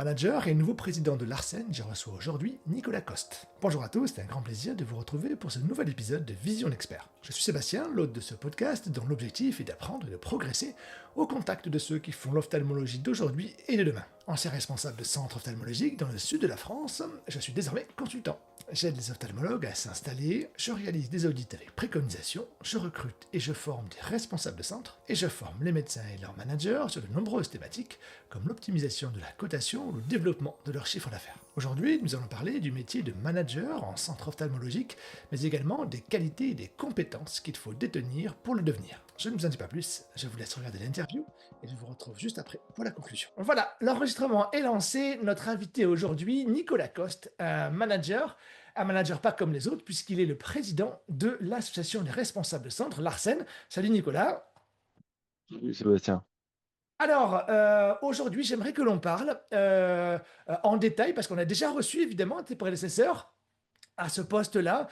Manager et nouveau président de Larsen, je reçois aujourd'hui Nicolas Coste. Bonjour à tous, c'est un grand plaisir de vous retrouver pour ce nouvel épisode de Vision d'Expert. Je suis Sébastien, l'hôte de ce podcast dont l'objectif est d'apprendre et de progresser au contact de ceux qui font l'ophtalmologie d'aujourd'hui et de demain. Ancien responsable de centre ophtalmologique dans le sud de la France, je suis désormais consultant. J'aide les ophtalmologues à s'installer, je réalise des audits avec préconisation, je recrute et je forme des responsables de centre, et je forme les médecins et leurs managers sur de nombreuses thématiques, comme l'optimisation de la cotation ou le développement de leur chiffre d'affaires. Aujourd'hui, nous allons parler du métier de manager en centre ophtalmologique, mais également des qualités et des compétences qu'il faut détenir pour le devenir. Je ne vous en dis pas plus, je vous laisse regarder l'interview et je vous retrouve juste après pour la conclusion. Voilà, l'enregistrement est lancé. Notre invité aujourd'hui, Nicolas Coste, un manager pas comme les autres, puisqu'il est le président de l'association des responsables de centre, Larsen. Salut Nicolas. Oui, Sébastien. Alors, aujourd'hui, j'aimerais que l'on parle en détail, parce qu'on a déjà reçu évidemment tes prédécesseurs à ce poste-là.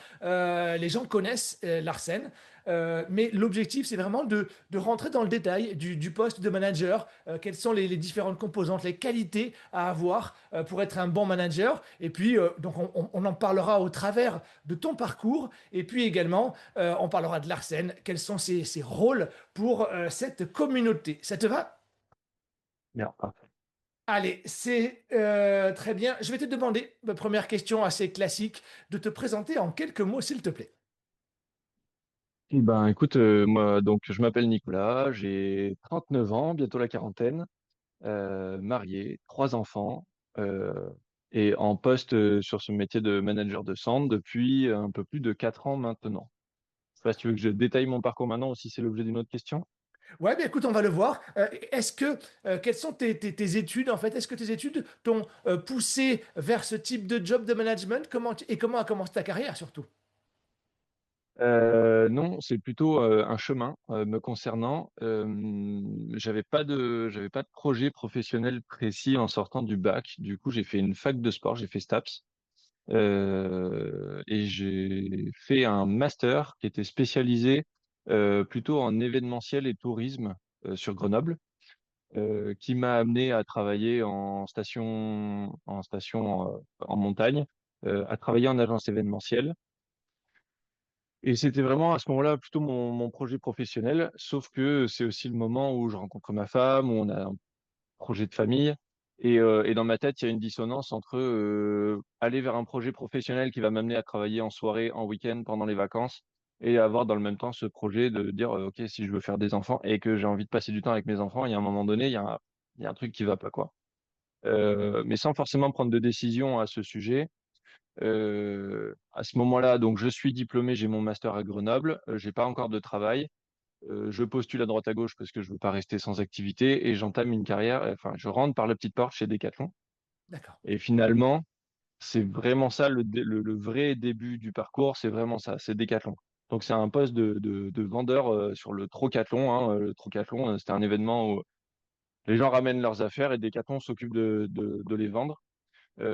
Les gens connaissent Larsen, mais l'objectif, c'est vraiment de rentrer dans le détail du poste de manager. Quelles sont les différentes composantes, les qualités à avoir pour être un bon manager. Et puis, donc, on en parlera au travers de ton parcours. Et puis également, on parlera de Larsen. Quels sont ses rôles pour cette communauté. Ça te va? Bien, parfait. Allez, c'est très bien. Je vais te demander, ma première question assez classique, de te présenter en quelques mots, s'il te plaît. Écoute, moi, donc, je m'appelle Nicolas, j'ai 39 ans, bientôt la quarantaine, marié, trois enfants, euh, et en poste sur ce métier de manager de centre depuis un peu plus de 4 ans maintenant. Je sais pas si tu veux que je détaille mon parcours maintenant ou si c'est l'objet d'une autre question. Ouais, bien écoute, on va le voir. Quelles sont tes études en fait? Est-ce que tes études t'ont poussé vers ce type de job de management? Comment a commencé ta carrière surtout? Non, c'est plutôt un chemin me concernant. J'avais pas de projet professionnel précis en sortant du bac. Du coup, j'ai fait une fac de sport, j'ai fait STAPS. Et j'ai fait un master qui était spécialisé plutôt en événementiel et tourisme sur Grenoble, qui m'a amené à travailler en montagne, à travailler en agence événementielle. Et c'était vraiment à ce moment-là plutôt mon projet professionnel, sauf que c'est aussi le moment où je rencontre ma femme, où on a un projet de famille. Et dans ma tête, il y a une dissonance entre aller vers un projet professionnel qui va m'amener à travailler en soirée, en week-end, pendant les vacances, et avoir dans le même temps ce projet de dire, OK, si je veux faire des enfants et que j'ai envie de passer du temps avec mes enfants, il y a un moment donné, il y a un truc qui va pas, quoi. Mais sans forcément prendre de décision à ce sujet. À ce moment-là, donc je suis diplômé, j'ai mon master à Grenoble, j'ai pas encore de travail. Je postule à droite à gauche parce que je veux pas rester sans activité et j'entame une carrière. Enfin, je rentre par la petite porte chez Decathlon. D'accord. Et finalement, c'est vraiment ça le vrai début du parcours, c'est vraiment ça, c'est Decathlon. Donc c'est un poste de vendeur sur le Trocathlon, hein. Le Trocathlon, c'était un événement où les gens ramènent leurs affaires et Decathlon s'occupe de les vendre. Bon,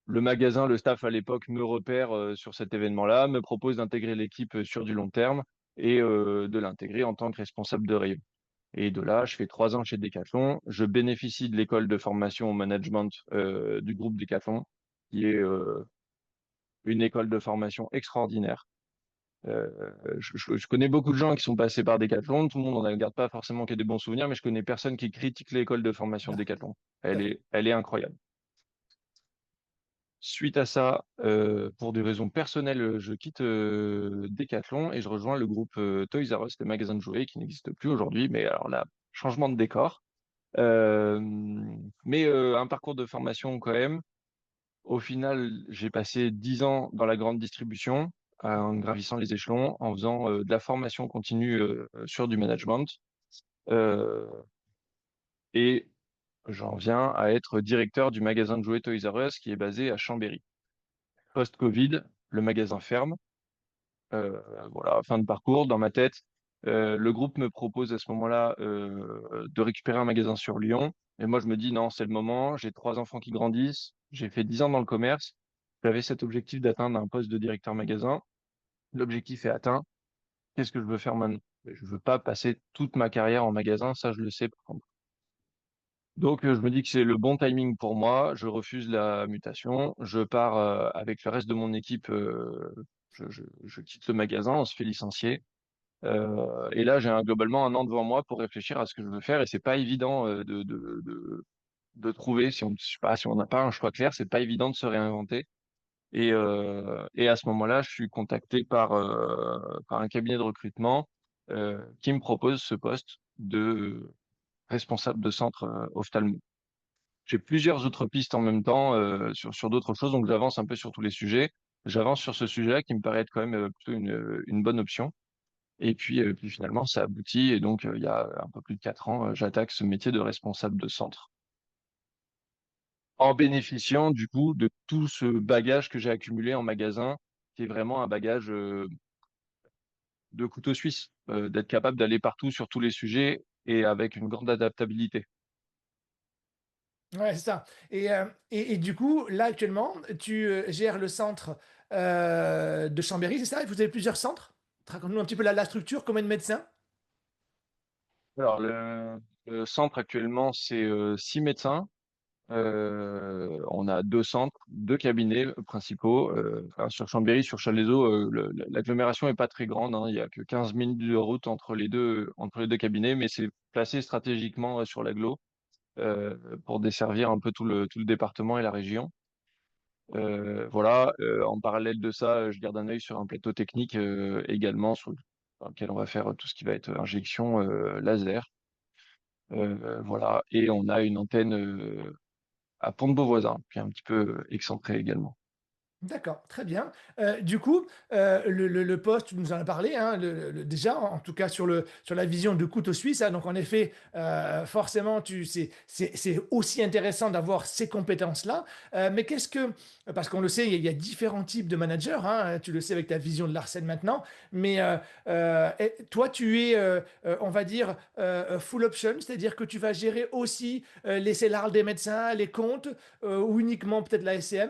le magasin, le staff à l'époque me repère sur cet événement-là, me propose d'intégrer l'équipe sur du long terme et de l'intégrer en tant que responsable de rayon. Et de là, je fais 3 ans chez Decathlon. Je bénéficie de l'école de formation au management du groupe Decathlon, qui est une école de formation extraordinaire. Euh, je connais beaucoup de gens qui sont passés par Decathlon. Tout le monde n'en garde pas forcément que des bons souvenirs, mais je connais personne qui critique l'école de formation de Voilà, Decathlon. tout Elle à fait. est, elle est incroyable. Suite à ça, pour des raisons personnelles, je quitte Decathlon et je rejoins le groupe Toys R Us, le magasin de jouets qui n'existe plus aujourd'hui. Mais alors là, changement de décor. Euh, un parcours de formation quand même. Au final, j'ai passé 10 ans dans la grande distribution, en gravissant les échelons, en faisant de la formation continue sur du management. Euh, et j'en viens à être directeur du magasin de jouets Toys R Us qui est basé à Chambéry. Post-Covid, le magasin ferme. Voilà, fin de parcours. Dans ma tête, le groupe me propose à ce moment-là de récupérer un magasin sur Lyon. Et moi, je me dis, non, c'est le moment. J'ai trois enfants qui grandissent. J'ai fait 10 ans dans le commerce. J'avais cet objectif d'atteindre un poste de directeur magasin. L'objectif est atteint. Qu'est-ce que je veux faire maintenant? Je veux pas passer toute ma carrière en magasin. Ça, je le sais, par contre. Donc, je me dis que c'est le bon timing pour moi. Je refuse la mutation. Je pars avec le reste de mon équipe. Je quitte le magasin. On se fait licencier. Et là, globalement un an devant moi pour réfléchir à ce que je veux faire. Et c'est pas évident de trouver. Si on, je sais pas, si on n'a pas un choix clair, c'est pas évident de se réinventer. Et à ce moment-là, je suis contacté par un cabinet de recrutement qui me propose ce poste de responsable de centre ophtalmo. J'ai plusieurs autres pistes en même temps sur d'autres choses, donc j'avance un peu sur tous les sujets. J'avance sur ce sujet-là qui me paraît être quand même plutôt une bonne option. Et puis finalement, ça aboutit. Et donc, il y a un peu plus de 4 ans, j'attaque ce métier de responsable de centre, en bénéficiant du coup de tout ce bagage que j'ai accumulé en magasin, qui est vraiment un bagage de couteau suisse, d'être capable d'aller partout sur tous les sujets et avec une grande adaptabilité. Ouais, c'est ça. Et du coup, là, actuellement, tu gères le centre de Chambéry, c'est ça? Et vous avez plusieurs centres? Raconte-nous un petit peu la structure, combien de médecins? Alors, le centre actuellement, c'est 6 médecins. On a 2 centres, 2 cabinets principaux. Enfin, sur Chambéry, sur Chalaiseau, l'agglomération est pas très grande, hein. Il y a que 15 minutes de route entre les deux cabinets, mais c'est placé stratégiquement sur l'agglo euh, pour desservir un peu tout le département et la région. Voilà. En parallèle de ça, je garde un œil sur un plateau technique également, dans lequel on va faire tout ce qui va être injection laser. Voilà. Et on a une antenne à Pont-de-Beauvoisin, qui est un petit peu excentré également. D'accord, très bien. Du coup, le poste, tu nous en as parlé, hein, déjà, en tout cas sur la vision de couteau suisse, hein. Donc, en effet, forcément, c'est aussi intéressant d'avoir ces compétences-là. Mais parce qu'on le sait, il y a différents types de managers, hein, tu le sais avec ta vision de l'Arsène maintenant, mais toi, tu es, on va dire, full option, c'est-à-dire que tu vas gérer aussi les CELARL des médecins, les comptes, ou uniquement peut-être la SCM.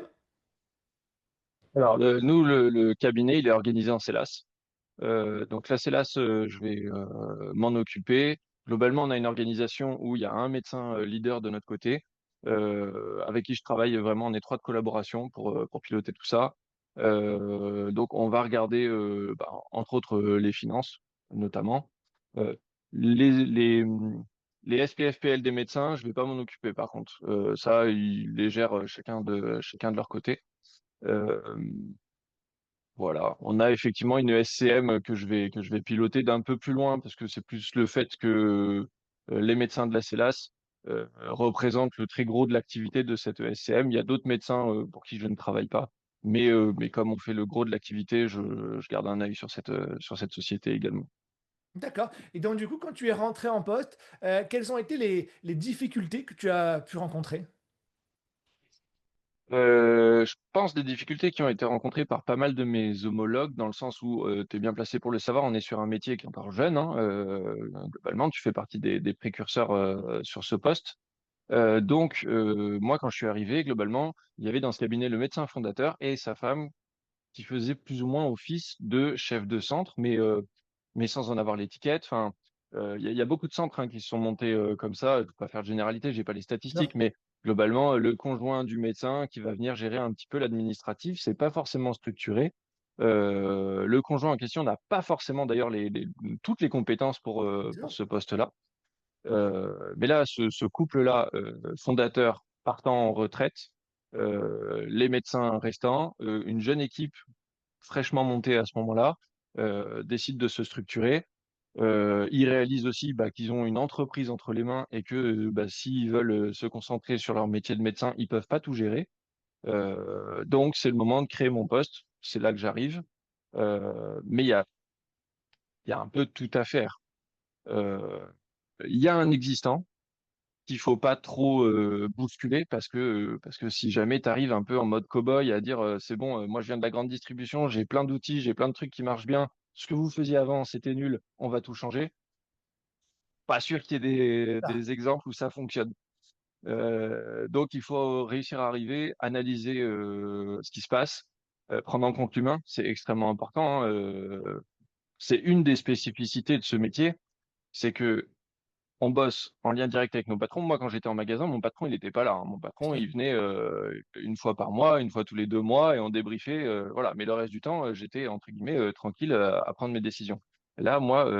Alors, nous, le cabinet, il est organisé en CELAS. Donc la CELAS, je vais m'en occuper. Globalement, on a une organisation où il y a un médecin leader de notre côté, avec qui je travaille vraiment en étroite collaboration pour piloter tout ça. Donc on va regarder, entre autres, les finances, notamment. Euh, les SPFPL des médecins, je vais pas m'en occuper par contre. Ça, ils les gèrent chacun de leur côté. Euh, voilà, on a effectivement une SCM que je vais piloter d'un peu plus loin parce que c'est plus le fait que les médecins de la CELAS représentent le très gros de l'activité de cette SCM. Il y a d'autres médecins pour qui je ne travaille pas, mais comme on fait le gros de l'activité, je garde un œil sur cette société également. D'accord. Et donc, du coup, quand tu es rentré en poste, quelles ont été les difficultés que tu as pu rencontrer? Je pense des difficultés qui ont été rencontrées par pas mal de mes homologues, dans le sens où tu es bien placé pour le savoir, on est sur un métier qui est encore jeune, hein, globalement, tu fais partie des précurseurs sur ce poste. Donc, moi, quand je suis arrivé, globalement, il y avait dans ce cabinet le médecin fondateur et sa femme qui faisait plus ou moins office de chef de centre, mais sans en avoir l'étiquette. Enfin, il y a beaucoup de centres hein, qui se sont montés comme ça. Je ne peux pas faire de généralité, j'ai pas les statistiques, Non. mais globalement, le conjoint du médecin qui va venir gérer un petit peu l'administratif, c'est pas forcément structuré. Le conjoint en question n'a pas forcément d'ailleurs toutes les compétences pour Non. ce poste-là. Mais là, ce couple-là, fondateur partant en retraite, les médecins restants, une jeune équipe fraîchement montée à ce moment-là, décident de se structurer. Ils réalisent aussi qu'ils ont une entreprise entre les mains et que s'ils veulent se concentrer sur leur métier de médecin, ils peuvent pas tout gérer. Donc, c'est le moment de créer mon poste. C'est là que j'arrive. Mais il y a un peu tout à faire. Euh, Il y a un existant qu'il faut pas trop bousculer parce que si jamais tu arrives un peu en mode cow-boy à dire c'est bon, moi je viens de la grande distribution, j'ai plein d'outils, j'ai plein de trucs qui marchent bien, ce que vous faisiez avant c'était nul, on va tout changer. Pas sûr qu'il y ait Ah, des exemples où ça fonctionne. Donc il faut réussir à arriver, analyser ce qui se passe, prendre en compte l'humain, c'est extrêmement important, hein. C'est une des spécificités de ce métier, c'est que on bosse en lien direct avec nos patrons. Moi, quand j'étais en magasin, mon patron, il n'était pas là, hein. Mon patron, Ok. il venait une fois par mois, une fois tous les 2 mois, et on débriefait. Voilà. Mais le reste du temps, j'étais, entre guillemets, tranquille à prendre mes décisions. Là, moi,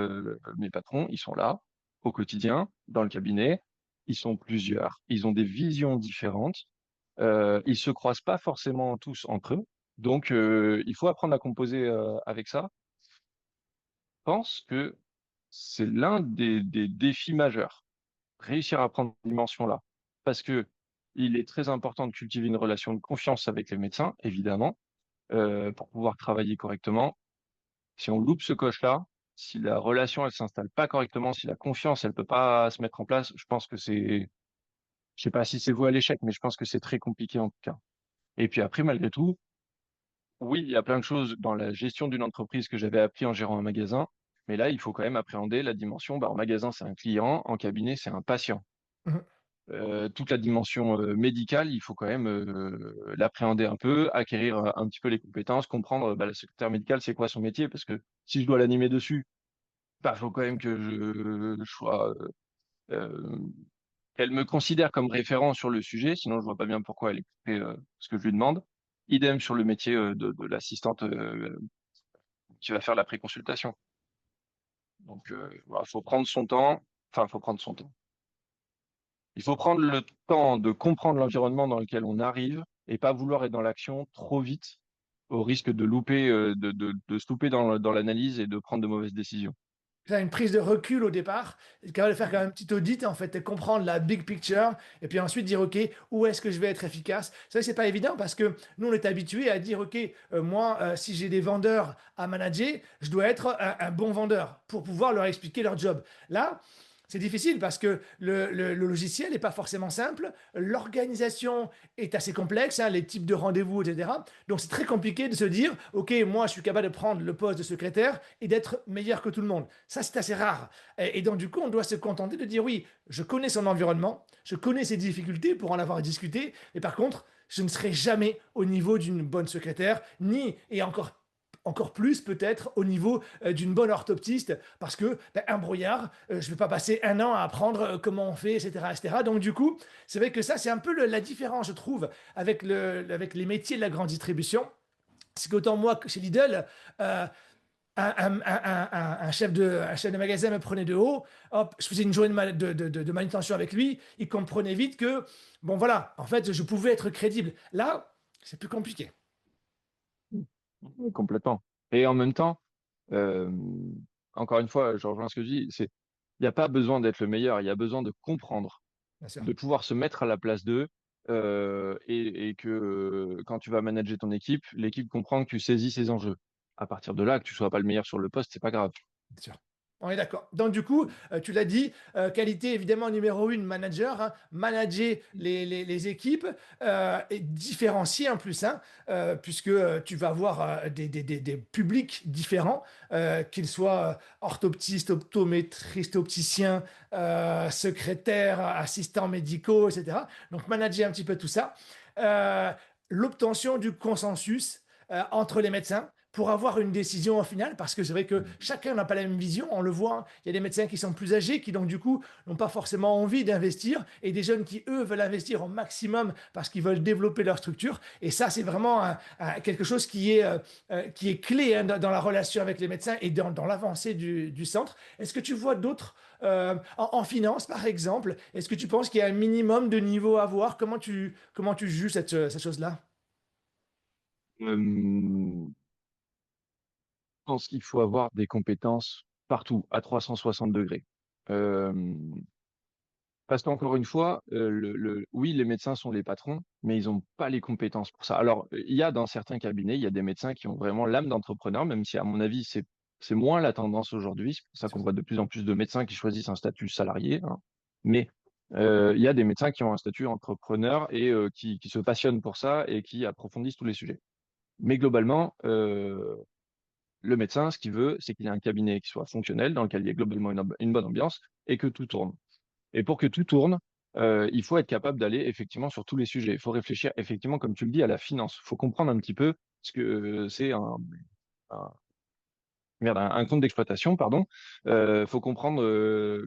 mes patrons, ils sont là au quotidien, dans le cabinet. Ils sont plusieurs. Ils ont des visions différentes. Ils se croisent pas forcément tous entre eux. Donc, il faut apprendre à composer avec ça. Je pense que c'est l'un des défis majeurs, réussir à prendre cette dimension-là. Parce que il est très important de cultiver une relation de confiance avec les médecins, évidemment, pour pouvoir travailler correctement. Si on loupe ce coche-là, si la relation elle s'installe pas correctement, si la confiance elle peut pas se mettre en place, je pense que je sais pas si c'est voué à l'échec, mais je pense que c'est très compliqué en tout cas. Et puis après, malgré tout, oui, il y a plein de choses dans la gestion d'une entreprise que j'avais appris en gérant un magasin, mais là, il faut quand même appréhender la dimension, bah, en magasin, c'est un client, en cabinet, c'est un patient. Mhm. Toute la dimension médicale, il faut quand même l'appréhender un peu, acquérir un petit peu les compétences, comprendre bah, la secrétaire médicale, c'est quoi son métier, parce que si je dois l'animer dessus, bah, faut quand même que je sois, euh, qu'elle me considère comme référent sur le sujet, sinon je vois pas bien pourquoi elle écouterait ce que je lui demande. Idem sur le métier de l'assistante qui va faire la préconsultation. Donc, voilà, faut prendre son temps. Enfin, faut prendre son temps. Il faut prendre le temps de comprendre l'environnement dans lequel on arrive et pas vouloir être dans l'action trop vite au risque de louper, de se louper dans l'analyse et de prendre de mauvaises décisions. Faire une prise de recul au départ, être capable de faire quand même un petit audit en fait, et comprendre la big picture, et puis ensuite dire ok, où est-ce que je vais être efficace. Ça c'est pas évident parce que nous on est habitué à dire ok, moi si j'ai des vendeurs à manager, je dois être un bon vendeur pour pouvoir leur expliquer leur job. Là, c'est difficile parce que le logiciel n'est pas forcément simple, l'organisation est assez complexe, hein, les types de rendez-vous, etc. Donc c'est très compliqué de se dire, ok, moi je suis capable de prendre le poste de secrétaire et d'être meilleur que tout le monde. Ça c'est assez rare. Et donc du coup on doit se contenter de dire, oui, je connais son environnement, je connais ses difficultés pour en avoir discuté, mais par contre, je ne serai jamais au niveau d'une bonne secrétaire, ni, et encore plus peut-être au niveau d'une bonne orthoptiste, parce que ben, un brouillard, je ne vais pas passer un an à apprendre comment on fait, etc., etc. Donc du coup, c'est vrai que ça, c'est un peu la différence, je trouve, avec les métiers de la grande distribution. C'est qu'autant moi, que chez Lidl, un chef de magasin me prenait de haut, hop, je faisais une journée de manutention avec lui, il comprenait vite que, bon voilà, en fait, je pouvais être crédible. Là, c'est plus compliqué. Oui, complètement. Et en même temps, euh, encore une fois, je rejoins ce que je dis, il n'y a pas besoin d'être le meilleur, il y a besoin de comprendre, Bien sûr. de pouvoir se mettre à la place d'eux, et que quand tu vas manager ton équipe, l'équipe comprend que tu saisis ses enjeux. À partir de là, que tu sois pas le meilleur sur le poste, c'est pas grave. Bien sûr. On est d'accord. Donc, du coup, tu l'as dit, qualité évidemment numéro une, manager, hein, manager les équipes et différencier en plus, hein, puisque tu vas avoir des publics différents, qu'ils soient orthoptistes, optométristes, opticiens, secrétaires, assistants médicaux, etc. Donc, manager un petit peu tout ça. Euh, L'obtention du consensus entre les médecins pour avoir une décision au final, parce que c'est vrai que chacun n'a pas la même vision, on le voit, hein. Il y a des médecins qui sont plus âgés, qui donc du coup n'ont pas forcément envie d'investir, et des jeunes qui, eux, veulent investir au maximum parce qu'ils veulent développer leur structure. Et ça, c'est vraiment quelque chose qui est clé hein, dans la relation avec les médecins et dans l'avancée du centre. Est-ce que tu vois d'autres, en finance par exemple, est-ce que tu penses qu'il y a un minimum de niveau à avoir? Comment tu juges cette chose-là? Je pense qu'il faut avoir des compétences partout, à 360 degrés. Euh, Parce qu'encore une fois, oui, les médecins sont les patrons, mais ils n'ont pas les compétences pour ça. Alors, il y a dans certains cabinets, il y a des médecins qui ont vraiment l'âme d'entrepreneur, même si à mon avis, c'est moins la tendance aujourd'hui. C'est pour ça qu'on voit de plus en plus de médecins qui choisissent un statut salarié, hein. Mais il y a des médecins qui ont un statut entrepreneur et qui se passionnent pour ça et qui approfondissent tous les sujets. Mais globalement, le médecin, ce qu'il veut, c'est qu'il ait un cabinet qui soit fonctionnel, dans lequel il y ait globalement une bonne ambiance et que tout tourne. Et pour que tout tourne, il faut être capable d'aller effectivement sur tous les sujets. Il faut réfléchir effectivement, comme tu le dis, à la finance. Il faut comprendre un petit peu ce que c'est un, merde, un compte d'exploitation, pardon. Faut comprendre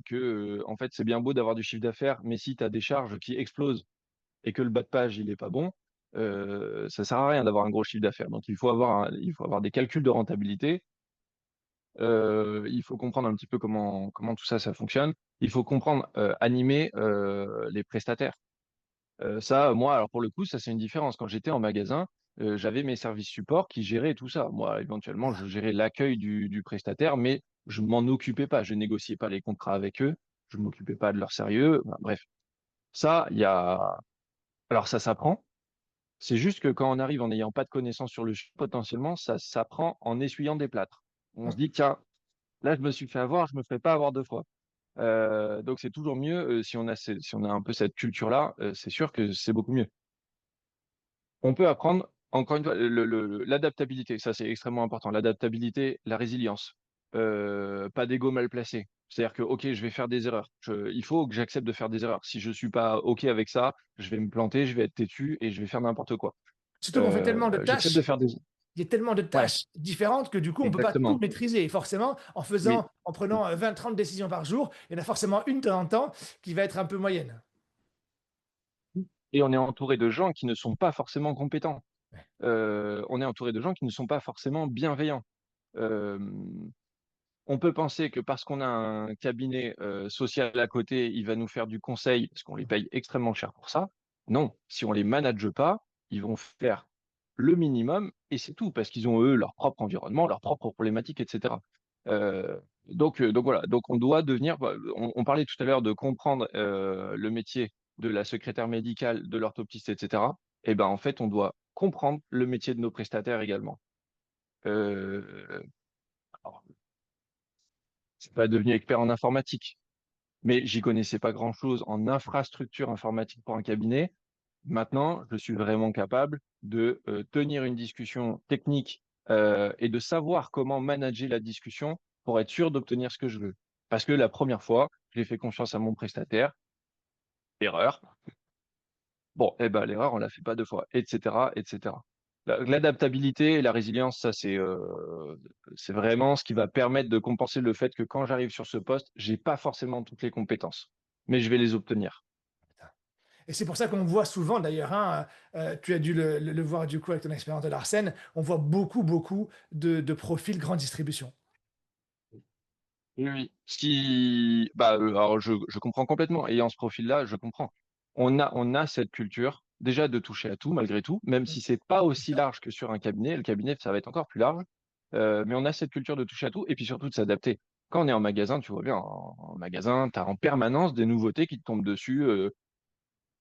que en fait, c'est bien beau d'avoir du chiffre d'affaires, mais si tu as des charges qui explosent et que le bas de page il est pas bon, ça sert à rien d'avoir un gros chiffre d'affaires. Donc il faut avoir des calculs de rentabilité. Il faut comprendre un petit peu comment tout ça, ça fonctionne. Il faut comprendre, animer les prestataires. Ça, moi, alors pour le coup, ça c'est une différence. Quand j'étais en magasin, j'avais mes services support qui géraient tout ça. Moi, éventuellement, je gérais l'accueil du prestataire, mais je m'en occupais pas. Je négociais pas les contrats avec eux. Je m'occupais pas de leur sérieux. Enfin, bref, ça, il y a. Alors ça s'apprend. C'est juste que quand on arrive en n'ayant pas de connaissances sur le sujet, potentiellement, ça s'apprend en essuyant des plâtres. On se dit, tiens, là, je me suis fait avoir, je me ferai pas avoir deux fois. Donc c'est toujours mieux si on a un peu cette culture-là, c'est sûr que c'est beaucoup mieux. On peut apprendre, encore une fois, l'adaptabilité, ça c'est extrêmement important. L'adaptabilité, la résilience, pas d'ego mal placé. C'est-à-dire que, ok, je vais faire des erreurs. Il faut que j'accepte de faire des erreurs. Si je suis pas ok avec ça, je vais me planter, je vais être têtu et je vais faire n'importe quoi. Surtout qu'on fait tellement de J'accepte de tâches, faire des. il y a tellement de Ouais, tâches différentes que du coup, on ne peut pas tout exactement. maîtriser. Et forcément, Oui. en prenant 20-30 décisions par jour, il y en a forcément une de temps en temps qui va être un peu moyenne. Et on est entouré de gens qui ne sont pas forcément compétents. On est entouré de gens qui ne sont pas forcément bienveillants. Euh, on peut penser que parce qu'on a un cabinet social à côté, il va nous faire du conseil, parce qu'on les paye extrêmement cher pour ça. Non, si on les manage pas, ils vont faire le minimum et c'est tout, parce qu'ils ont eux leur propre environnement, leurs propres problématiques, etc. Donc voilà, donc on doit devenir. On parlait tout à l'heure de comprendre le métier de la secrétaire médicale, de l'orthoptiste, etc. Et ben en fait, on doit comprendre le métier de nos prestataires également. Euh, alors, je suis pas devenu expert en informatique, mais j'y connaissais pas grand-chose en infrastructure informatique pour un cabinet. Maintenant, je suis vraiment capable de tenir une discussion technique et de savoir comment manager la discussion pour être sûr d'obtenir ce que je veux. Parce que la première fois, j'ai fait confiance à mon prestataire, erreur. Bon, eh ben l'erreur, on la fait pas deux fois, etc., etc. L'adaptabilité et la résilience, ça c'est vraiment ce qui va permettre de compenser le fait que quand j'arrive sur ce poste, j'ai pas forcément toutes les compétences, mais je vais les obtenir. Et c'est pour ça qu'on voit souvent, d'ailleurs, hein, tu as dû le voir du coup avec ton expérience de Larsen, on voit beaucoup de profils grande distribution. Oui, oui. Alors je comprends complètement. Ayant ce profil-là, je comprends. On a cette culture déjà de toucher à tout, malgré tout, même si c'est pas C'est aussi ça. large que sur un cabinet. Le cabinet, ça va être encore plus large. Mais on a cette culture de toucher à tout et puis surtout de s'adapter. Quand on est en magasin, tu vois bien, en magasin, tu as en permanence des nouveautés qui te tombent dessus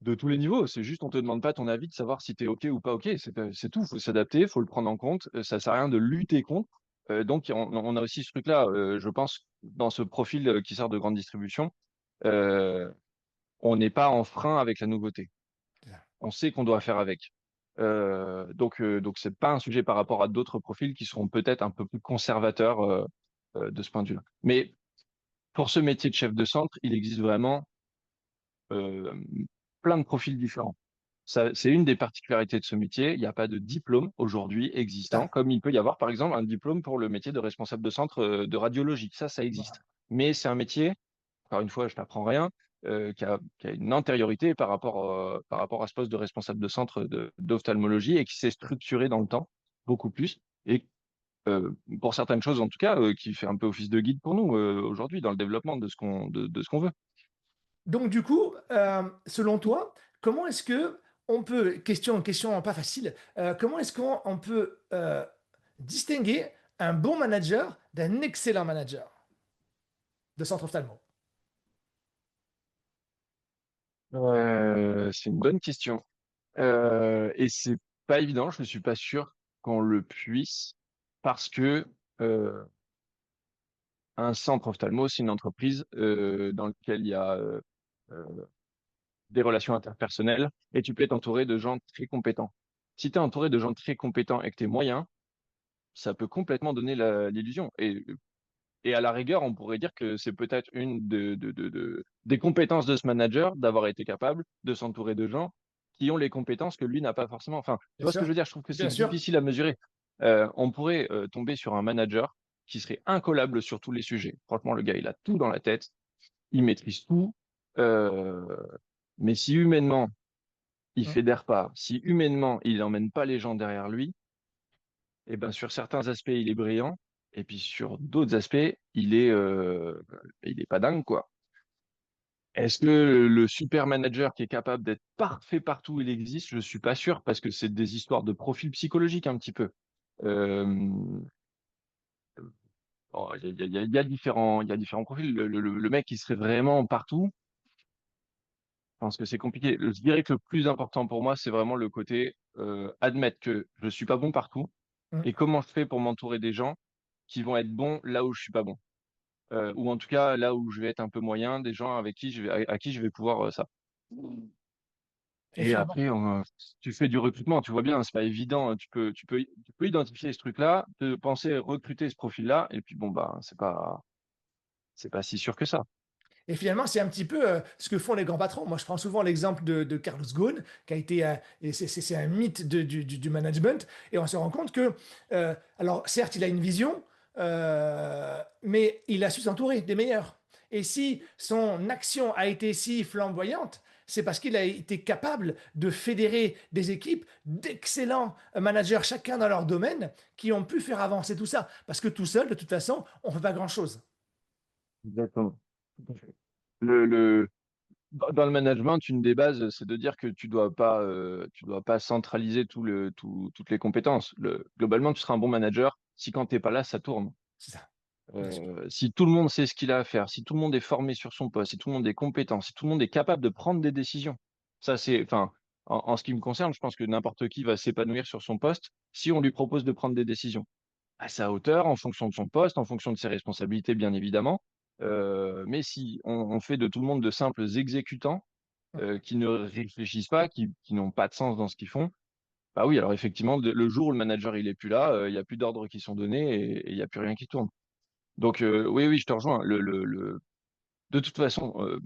de tous les niveaux. C'est juste, on te demande pas ton avis de savoir si tu es OK ou pas OK. C'est tout. Faut s'adapter, faut le prendre en compte. Ça sert à rien de lutter contre. Donc, on a aussi ce truc-là, je pense, dans ce profil qui sort de grande distribution. euh, on n'est pas en frein avec la nouveauté. C'est ça. On sait qu'on doit faire avec. Donc c'est pas un sujet par rapport à d'autres profils qui seront peut-être un peu plus conservateurs de ce point de vue-là. Mais pour ce métier de chef de centre, il existe vraiment euh, plein de profils différents. Ça, c'est une des particularités de ce métier. Il n'y a pas de diplôme aujourd'hui existant, Ça, comme il peut y avoir par exemple un diplôme pour le métier de responsable de centre de radiologie. Ça existe. voilà. Mais c'est un métier, encore une fois, je n'apprends rien, qui a une antériorité par rapport à ce poste de responsable de centre d'ophtalmologie et qui s'est structuré dans le temps beaucoup plus. Et pour certaines choses, en tout cas, qui fait un peu office de guide pour nous aujourd'hui dans le développement de ce qu'on veut. Donc du coup, selon toi, comment est-ce que on peut, question pas facile, comment est-ce qu'on peut distinguer un bon manager d'un excellent manager de centre ophtalmo? C'est une bonne question. Et c'est pas évident, je ne suis pas sûr qu'on le puisse parce que euh, un centre ophtalmo, c'est une entreprise dans laquelle il y a euh, des relations interpersonnelles et tu peux être entouré de gens très compétents. Si tu es entouré de gens très compétents et que tu es moyen, ça peut complètement donner l'illusion. Et à la rigueur, on pourrait dire que c'est peut-être une des compétences de ce manager d'avoir été capable de s'entourer de gens qui ont les compétences que lui n'a pas forcément. Enfin, tu Bien vois ce que sûr, je veux dire? Je trouve que c'est bien sûr. difficile à mesurer. On pourrait tomber sur un manager qui serait incollable sur tous les sujets. Franchement, le gars, il a tout dans la tête, il maîtrise tout. Euh, mais si humainement, il Mm. fédère pas, si humainement, il n'emmène pas les gens derrière lui, et ben sur certains aspects, il est brillant, et puis sur d'autres aspects, il est pas dingue, quoi. Est-ce que le super manager qui est capable d'être parfait partout, il existe? Je suis pas sûr, parce que c'est des histoires de profil psychologique un petit peu. Euh, bon, il y a différents profils. Le mec qui serait vraiment partout, je pense que c'est compliqué. Je dirais que le plus important pour moi, c'est vraiment le côté admettre que je suis pas bon partout Mm. et comment je fais pour m'entourer des gens qui vont être bons là où je suis pas bon. Ou en tout cas là où je vais être un peu moyen, des gens avec qui à qui je vais pouvoir ça. Et Et finalement, après, tu fais du recrutement, tu vois bien, c'est pas évident. Tu peux identifier ce truc-là, te penser recruter ce profil-là, et puis bon bah c'est pas si sûr que ça. c'est un petit peu ce que font les grands patrons. Moi, je prends souvent l'exemple de Carlos Ghosn, qui a été, et c'est un mythe du management, et on se rend compte que, alors certes, il a une vision, mais il a su s'entourer des meilleurs. Et si son action a été si flamboyante, c'est parce qu'il a été capable de fédérer des équipes d'excellents managers, chacun dans leur domaine, qui ont pu faire avancer tout ça. Parce que tout seul, de toute façon, on ne fait pas grand-chose. Exactement. Le, Dans le management, une des bases, c'est de dire que tu dois pas centraliser toutes les compétences. Globalement, tu seras un bon manager si quand t'es pas là, ça tourne. C'est ça, bien sûr. Si tout le monde sait ce qu'il a à faire, si tout le monde est formé sur son poste, si tout le monde est compétent, si tout le monde est capable de prendre des décisions. Ça, enfin, en ce qui me concerne, je pense que n'importe qui va s'épanouir sur son poste si on lui propose de prendre des décisions à sa hauteur, en fonction de son poste, en fonction de ses responsabilités, bien évidemment. Mais si on fait de tout le monde de simples exécutants qui ne réfléchissent pas, qui n'ont pas de sens dans ce qu'ils font, bah oui, alors effectivement, le jour où le manager il est plus là, il y a plus d'ordres qui sont donnés et il n'y a plus rien qui tourne. Donc oui, oui, je te rejoins. De toute façon,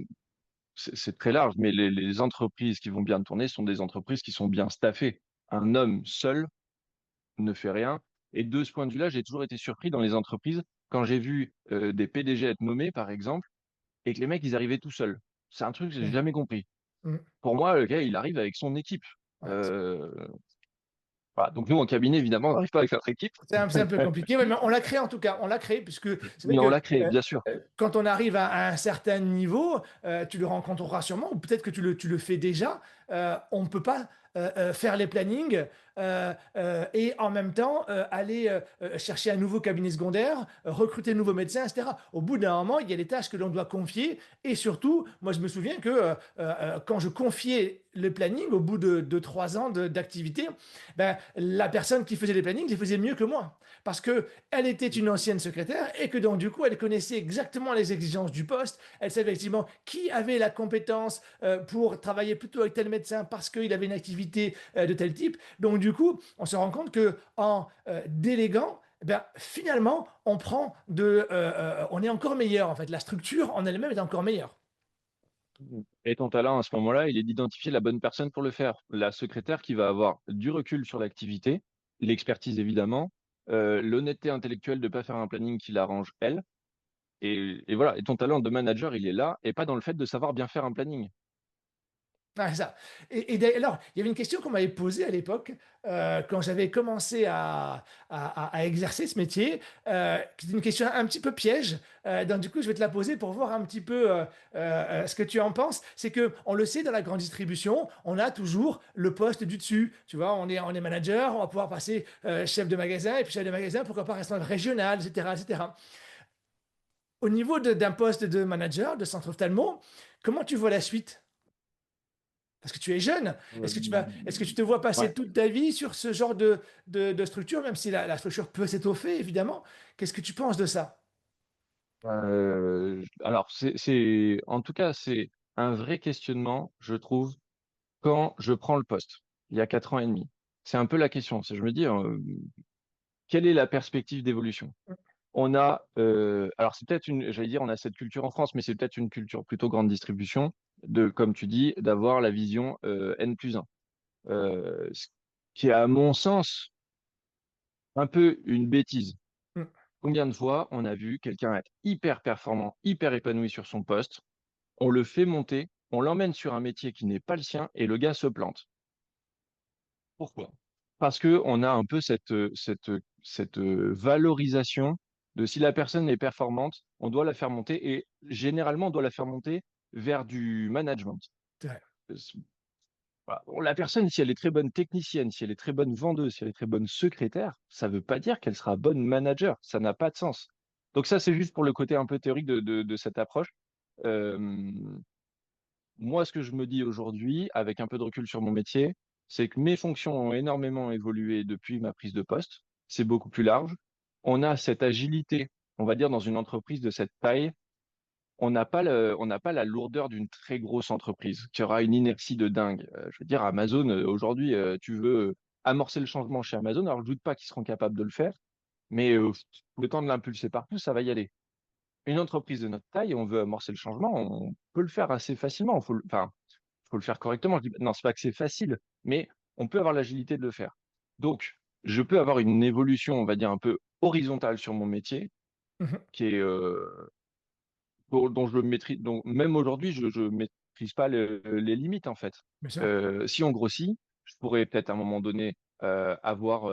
c'est très large, mais les entreprises qui vont bien tourner sont des entreprises qui sont bien staffées. Un homme seul ne fait rien. Et de ce point de vue-là, j'ai toujours été surpris dans les entreprises quand j'ai vu des PDG être nommés, par exemple, et que les mecs, ils arrivaient tout seuls. C'est un truc que j'ai Mm. jamais compris. Mm. Pour moi, le gars, il arrive avec son équipe. Ouais. Euh, voilà. Donc nous, en cabinet, évidemment, on n'arrive pas avec notre équipe, C'est un peu compliqué, ouais, mais on l'a créé en tout cas. On l'a créé puisque c'est vrai mais on que l'a créé, bien sûr. quand on arrive à un certain niveau, tu le rencontreras sûrement, ou peut-être que tu le fais déjà. On ne peut pas faire les plannings et en même temps aller chercher un nouveau cabinet secondaire, recruter de nouveaux médecins, etc. Au bout d'un moment, il y a des tâches que l'on doit confier. Et surtout, moi, je me souviens que quand je confiais le planning, au bout de 3 ans d'activité, ben, la personne qui faisait les plannings les faisait mieux que moi. Parce que elle était une ancienne secrétaire et que donc du coup elle connaissait exactement les exigences du poste, elle savait effectivement qui avait la compétence pour travailler plutôt avec tel médecin parce qu'il avait une activité de tel type. Donc du coup on se rend compte que en déléguant, eh ben, finalement on est encore meilleur en fait. La structure en elle-même est encore meilleure. Et ton talent à ce moment-là, il est d'identifier la bonne personne pour le faire. La secrétaire qui va avoir du recul sur l'activité, l'expertise évidemment, l'honnêteté intellectuelle de ne pas faire un planning qui l'arrange elle. Et voilà. Et ton talent de manager, il est là, et pas dans le fait de savoir bien faire un planning. Ah, c'est ça. Et d'ailleurs, il y avait une question qu'on m'avait posée à l'époque, quand j'avais commencé à exercer ce métier. C'était une question un petit peu piège. Donc, du coup, je vais te la poser pour voir un petit peu ce que tu en penses. C'est que, on le sait, dans la grande distribution, on a toujours le poste du dessus. Tu vois, on est manager, on va pouvoir passer chef de magasin, et puis chef de magasin, pourquoi pas responsable régional, etc., etc. Au niveau d'un poste de manager, de centre ophtalmo, comment tu vois la suite? Parce que tu es jeune. Euh, Est-ce que tu te vois passer ouais. toute ta vie sur ce genre de structure, même si la structure peut s'étoffer, évidemment? Qu'est-ce que tu penses de ça? Alors, en tout cas, c'est un vrai questionnement, je trouve, quand je prends le poste, il y a 4 ans et demi. C'est un peu la question. Je me dis, quelle est la perspective d'évolution? Alors c'est peut-être j'allais dire, on a cette culture en France, mais c'est peut-être une culture plutôt grande distribution, comme tu dis, d'avoir la vision N+1. Ce qui est, à mon sens, un peu une bêtise. Combien de fois on a vu quelqu'un être hyper performant, hyper épanoui sur son poste, on le fait monter, on l'emmène sur un métier qui n'est pas le sien et le gars se plante. Pourquoi? Parce que on a un peu cette valorisation de si la personne est performante, on doit la faire monter et généralement on doit la faire monter vers du management. Ouais. Euh, Voilà. Bon, la personne, si elle est très bonne technicienne, si elle est très bonne vendeuse, si elle est très bonne secrétaire, ça ne veut pas dire qu'elle sera bonne manager. Ça n'a pas de sens. Donc ça, c'est juste pour le côté un peu théorique de cette approche. Euh, Moi, ce que je me dis aujourd'hui, avec un peu de recul sur mon métier, c'est que mes fonctions ont énormément évolué depuis ma prise de poste. C'est beaucoup plus large. On a cette agilité, on va dire, dans une entreprise de cette taille. On n'a pas la lourdeur d'une très grosse entreprise qui aura une inertie de dingue. Je veux dire, Amazon, aujourd'hui, tu veux amorcer le changement chez Amazon. Alors, je doute pas qu'ils seront capables de le faire, mais le temps de l'impulser partout, ça va y aller. Une entreprise de notre taille, on veut amorcer le changement, on peut le faire assez facilement. Enfin, faut le faire correctement. Je dis, non, c'est pas que c'est facile, mais on peut avoir l'agilité de le faire. Donc, je peux avoir une évolution, on va dire, un peu horizontale sur mon métier, Mhm. qui est, dont je maîtrise, dont même aujourd'hui, je maîtrise pas les limites, en fait. Bien sûr. Si on grossit, je pourrais peut-être à un moment donné avoir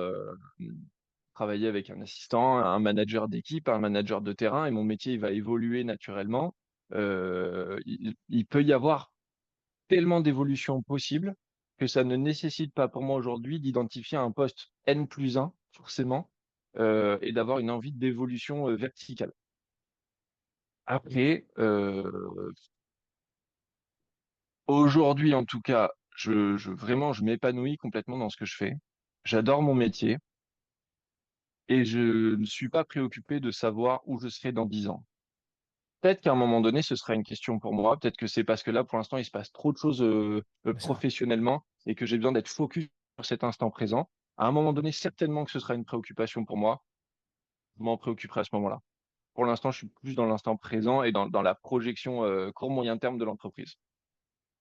travaillé avec un assistant, un manager d'équipe, un manager de terrain, et mon métier il va évoluer naturellement. Il peut y avoir tellement d'évolutions possibles que ça ne nécessite pas pour moi aujourd'hui d'identifier un poste N+1, forcément, et d'avoir une envie d'évolution verticale. Après, aujourd'hui en tout cas, vraiment, je m'épanouis complètement dans ce que je fais. J'adore mon métier et je ne suis pas préoccupé de savoir où je serai dans 10 ans. Peut-être qu'à un moment donné, ce sera une question pour moi. Peut-être que c'est parce que là, pour l'instant, il se passe trop de choses Bien sûr. professionnellement et que j'ai besoin d'être focus sur cet instant présent. À un moment donné, certainement que ce sera une préoccupation pour moi. Je m'en préoccuperai à ce moment-là. Pour l'instant, je suis plus dans l'instant présent et dans la projection court-moyen terme de l'entreprise.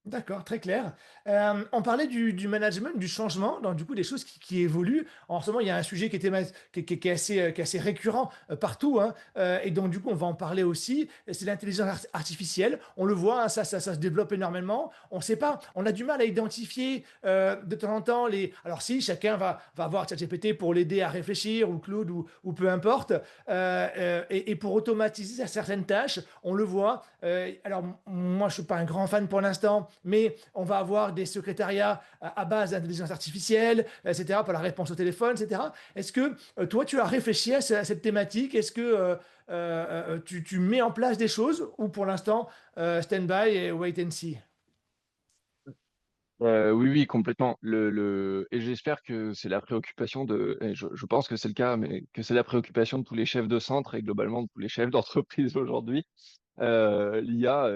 D'accord, très clair. On parlait du management, du changement, donc du coup des choses qui évoluent. En ce moment, il y a un sujet qui, était, qui est assez récurrent partout, hein, et donc du coup on va en parler aussi. C'est l'intelligence artificielle. On le voit, hein, ça se développe énormément. On ne sait pas, on a du mal à identifier de temps en temps les. Alors si chacun va voir ChatGPT pour l'aider à réfléchir ou Claude ou peu importe, et pour automatiser certaines tâches, on le voit. Alors moi je suis pas un grand fan pour l'instant, mais on va avoir des secrétariats à base d'intelligence artificielle, etc., pour la réponse au téléphone, etc. Est-ce que toi, tu as réfléchi à cette thématique? Est-ce que tu mets en place des choses ou pour l'instant, stand-by et wait and see? Oui, oui, complètement. Et j'espère que c'est la préoccupation et je pense que c'est le cas, mais que c'est la préoccupation de tous les chefs de centre et globalement de tous les chefs d'entreprise aujourd'hui. L'IA,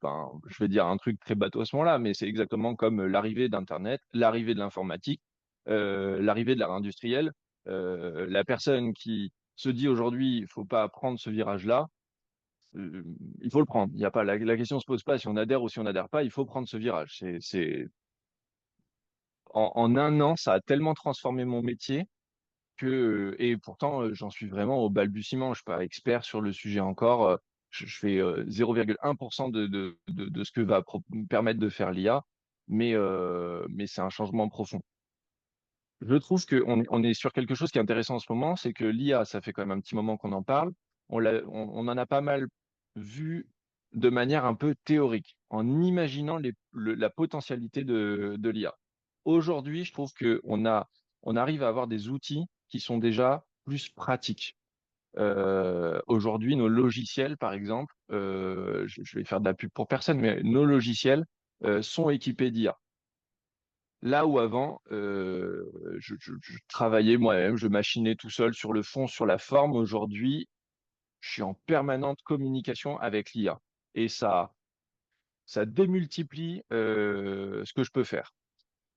enfin, je vais dire un truc très bateau à ce moment-là, mais c'est exactement comme l'arrivée d'Internet, l'arrivée de l'informatique, l'arrivée de l'ère industrielle. La personne qui se dit aujourd'hui, il faut pas prendre ce virage-là, euh, il faut le prendre. Il y a pas, la question se pose pas si on adhère ou si on n'adhère pas, il faut prendre ce virage. En un an, ça a tellement transformé mon métier et pourtant, j'en suis vraiment au balbutiement. Je suis pas expert sur le sujet encore. Je fais 0,1% de ce que va me permettre de faire l'IA, mais c'est un changement profond. Je trouve on est sur quelque chose qui est intéressant en ce moment, c'est que l'IA, ça fait quand même un petit moment qu'on en parle. On en a pas mal vu de manière un peu théorique, en imaginant la potentialité de l'IA. Aujourd'hui, je trouve on arrive à avoir des outils qui sont déjà plus pratiques. Aujourd'hui, nos logiciels, par exemple, je vais faire de la pub pour personne, mais nos logiciels sont équipés d'IA. Là où avant, je travaillais moi-même, je machinais tout seul sur le fond, sur la forme. Aujourd'hui, je suis en permanente communication avec l'IA. Et ça démultiplie ce que je peux faire.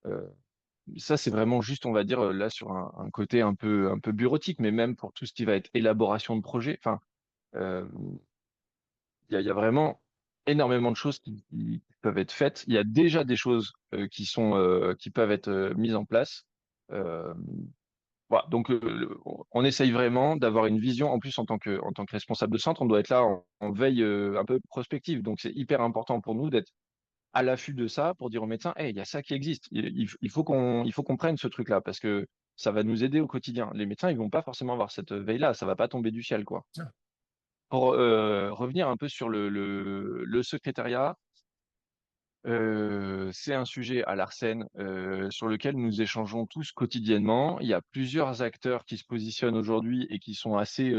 Euh, Ça, c'est vraiment juste, on va dire, là, sur un côté un peu bureautique, mais même pour tout ce qui va être élaboration de projet. Enfin, euh, il y a vraiment énormément de choses qui peuvent être faites. Il y a déjà des choses qui peuvent être mises en place. Euh, voilà. Donc, on essaye vraiment d'avoir une vision. En plus, en tant que responsable de centre, on doit être là en veille un peu prospective. Donc, c'est hyper important pour nous d'être à l'affût de ça pour dire aux médecins, hey, il y a ça qui existe. Il faut qu'on prenne ce truc-là parce que ça va nous aider au quotidien. Les médecins, ils vont pas forcément avoir cette veille-là. Ça va pas tomber du ciel, quoi. Ah, Pour revenir un peu sur le secrétariat, c'est un sujet à l'Arsène sur lequel nous échangeons tous quotidiennement. Il y a plusieurs acteurs qui se positionnent aujourd'hui et qui sont assez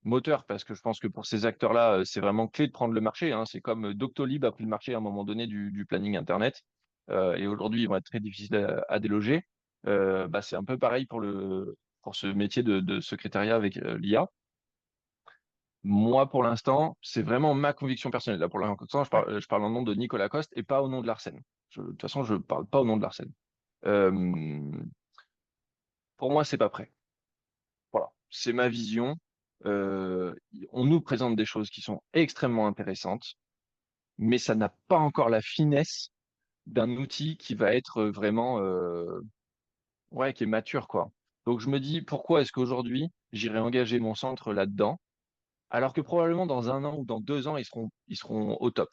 moteurs parce que je pense que pour ces acteurs-là, c'est vraiment clé de prendre le marché, hein. C'est comme Doctolib a pris le marché à un moment donné du planning Internet et aujourd'hui ils vont être très difficiles à déloger. Bah, c'est un peu pareil pour ce métier de secrétariat avec l'IA. Moi, pour l'instant, c'est vraiment ma conviction personnelle. Là, pour l'instant, ouais, je parle au nom de Nicolas Coste et pas au nom de l'Arsène. De toute façon, je parle pas au nom de l'Arsène. Euh, pour moi, c'est pas prêt. Voilà, c'est ma vision. Euh, on nous présente des choses qui sont extrêmement intéressantes, mais ça n'a pas encore la finesse d'un outil qui va être vraiment, ouais, qui est mature, quoi. Donc, je me dis, pourquoi est-ce qu'aujourd'hui, j'irai engager mon centre là-dedans, alors que probablement dans un an ou dans 2 ans, ils seront au top.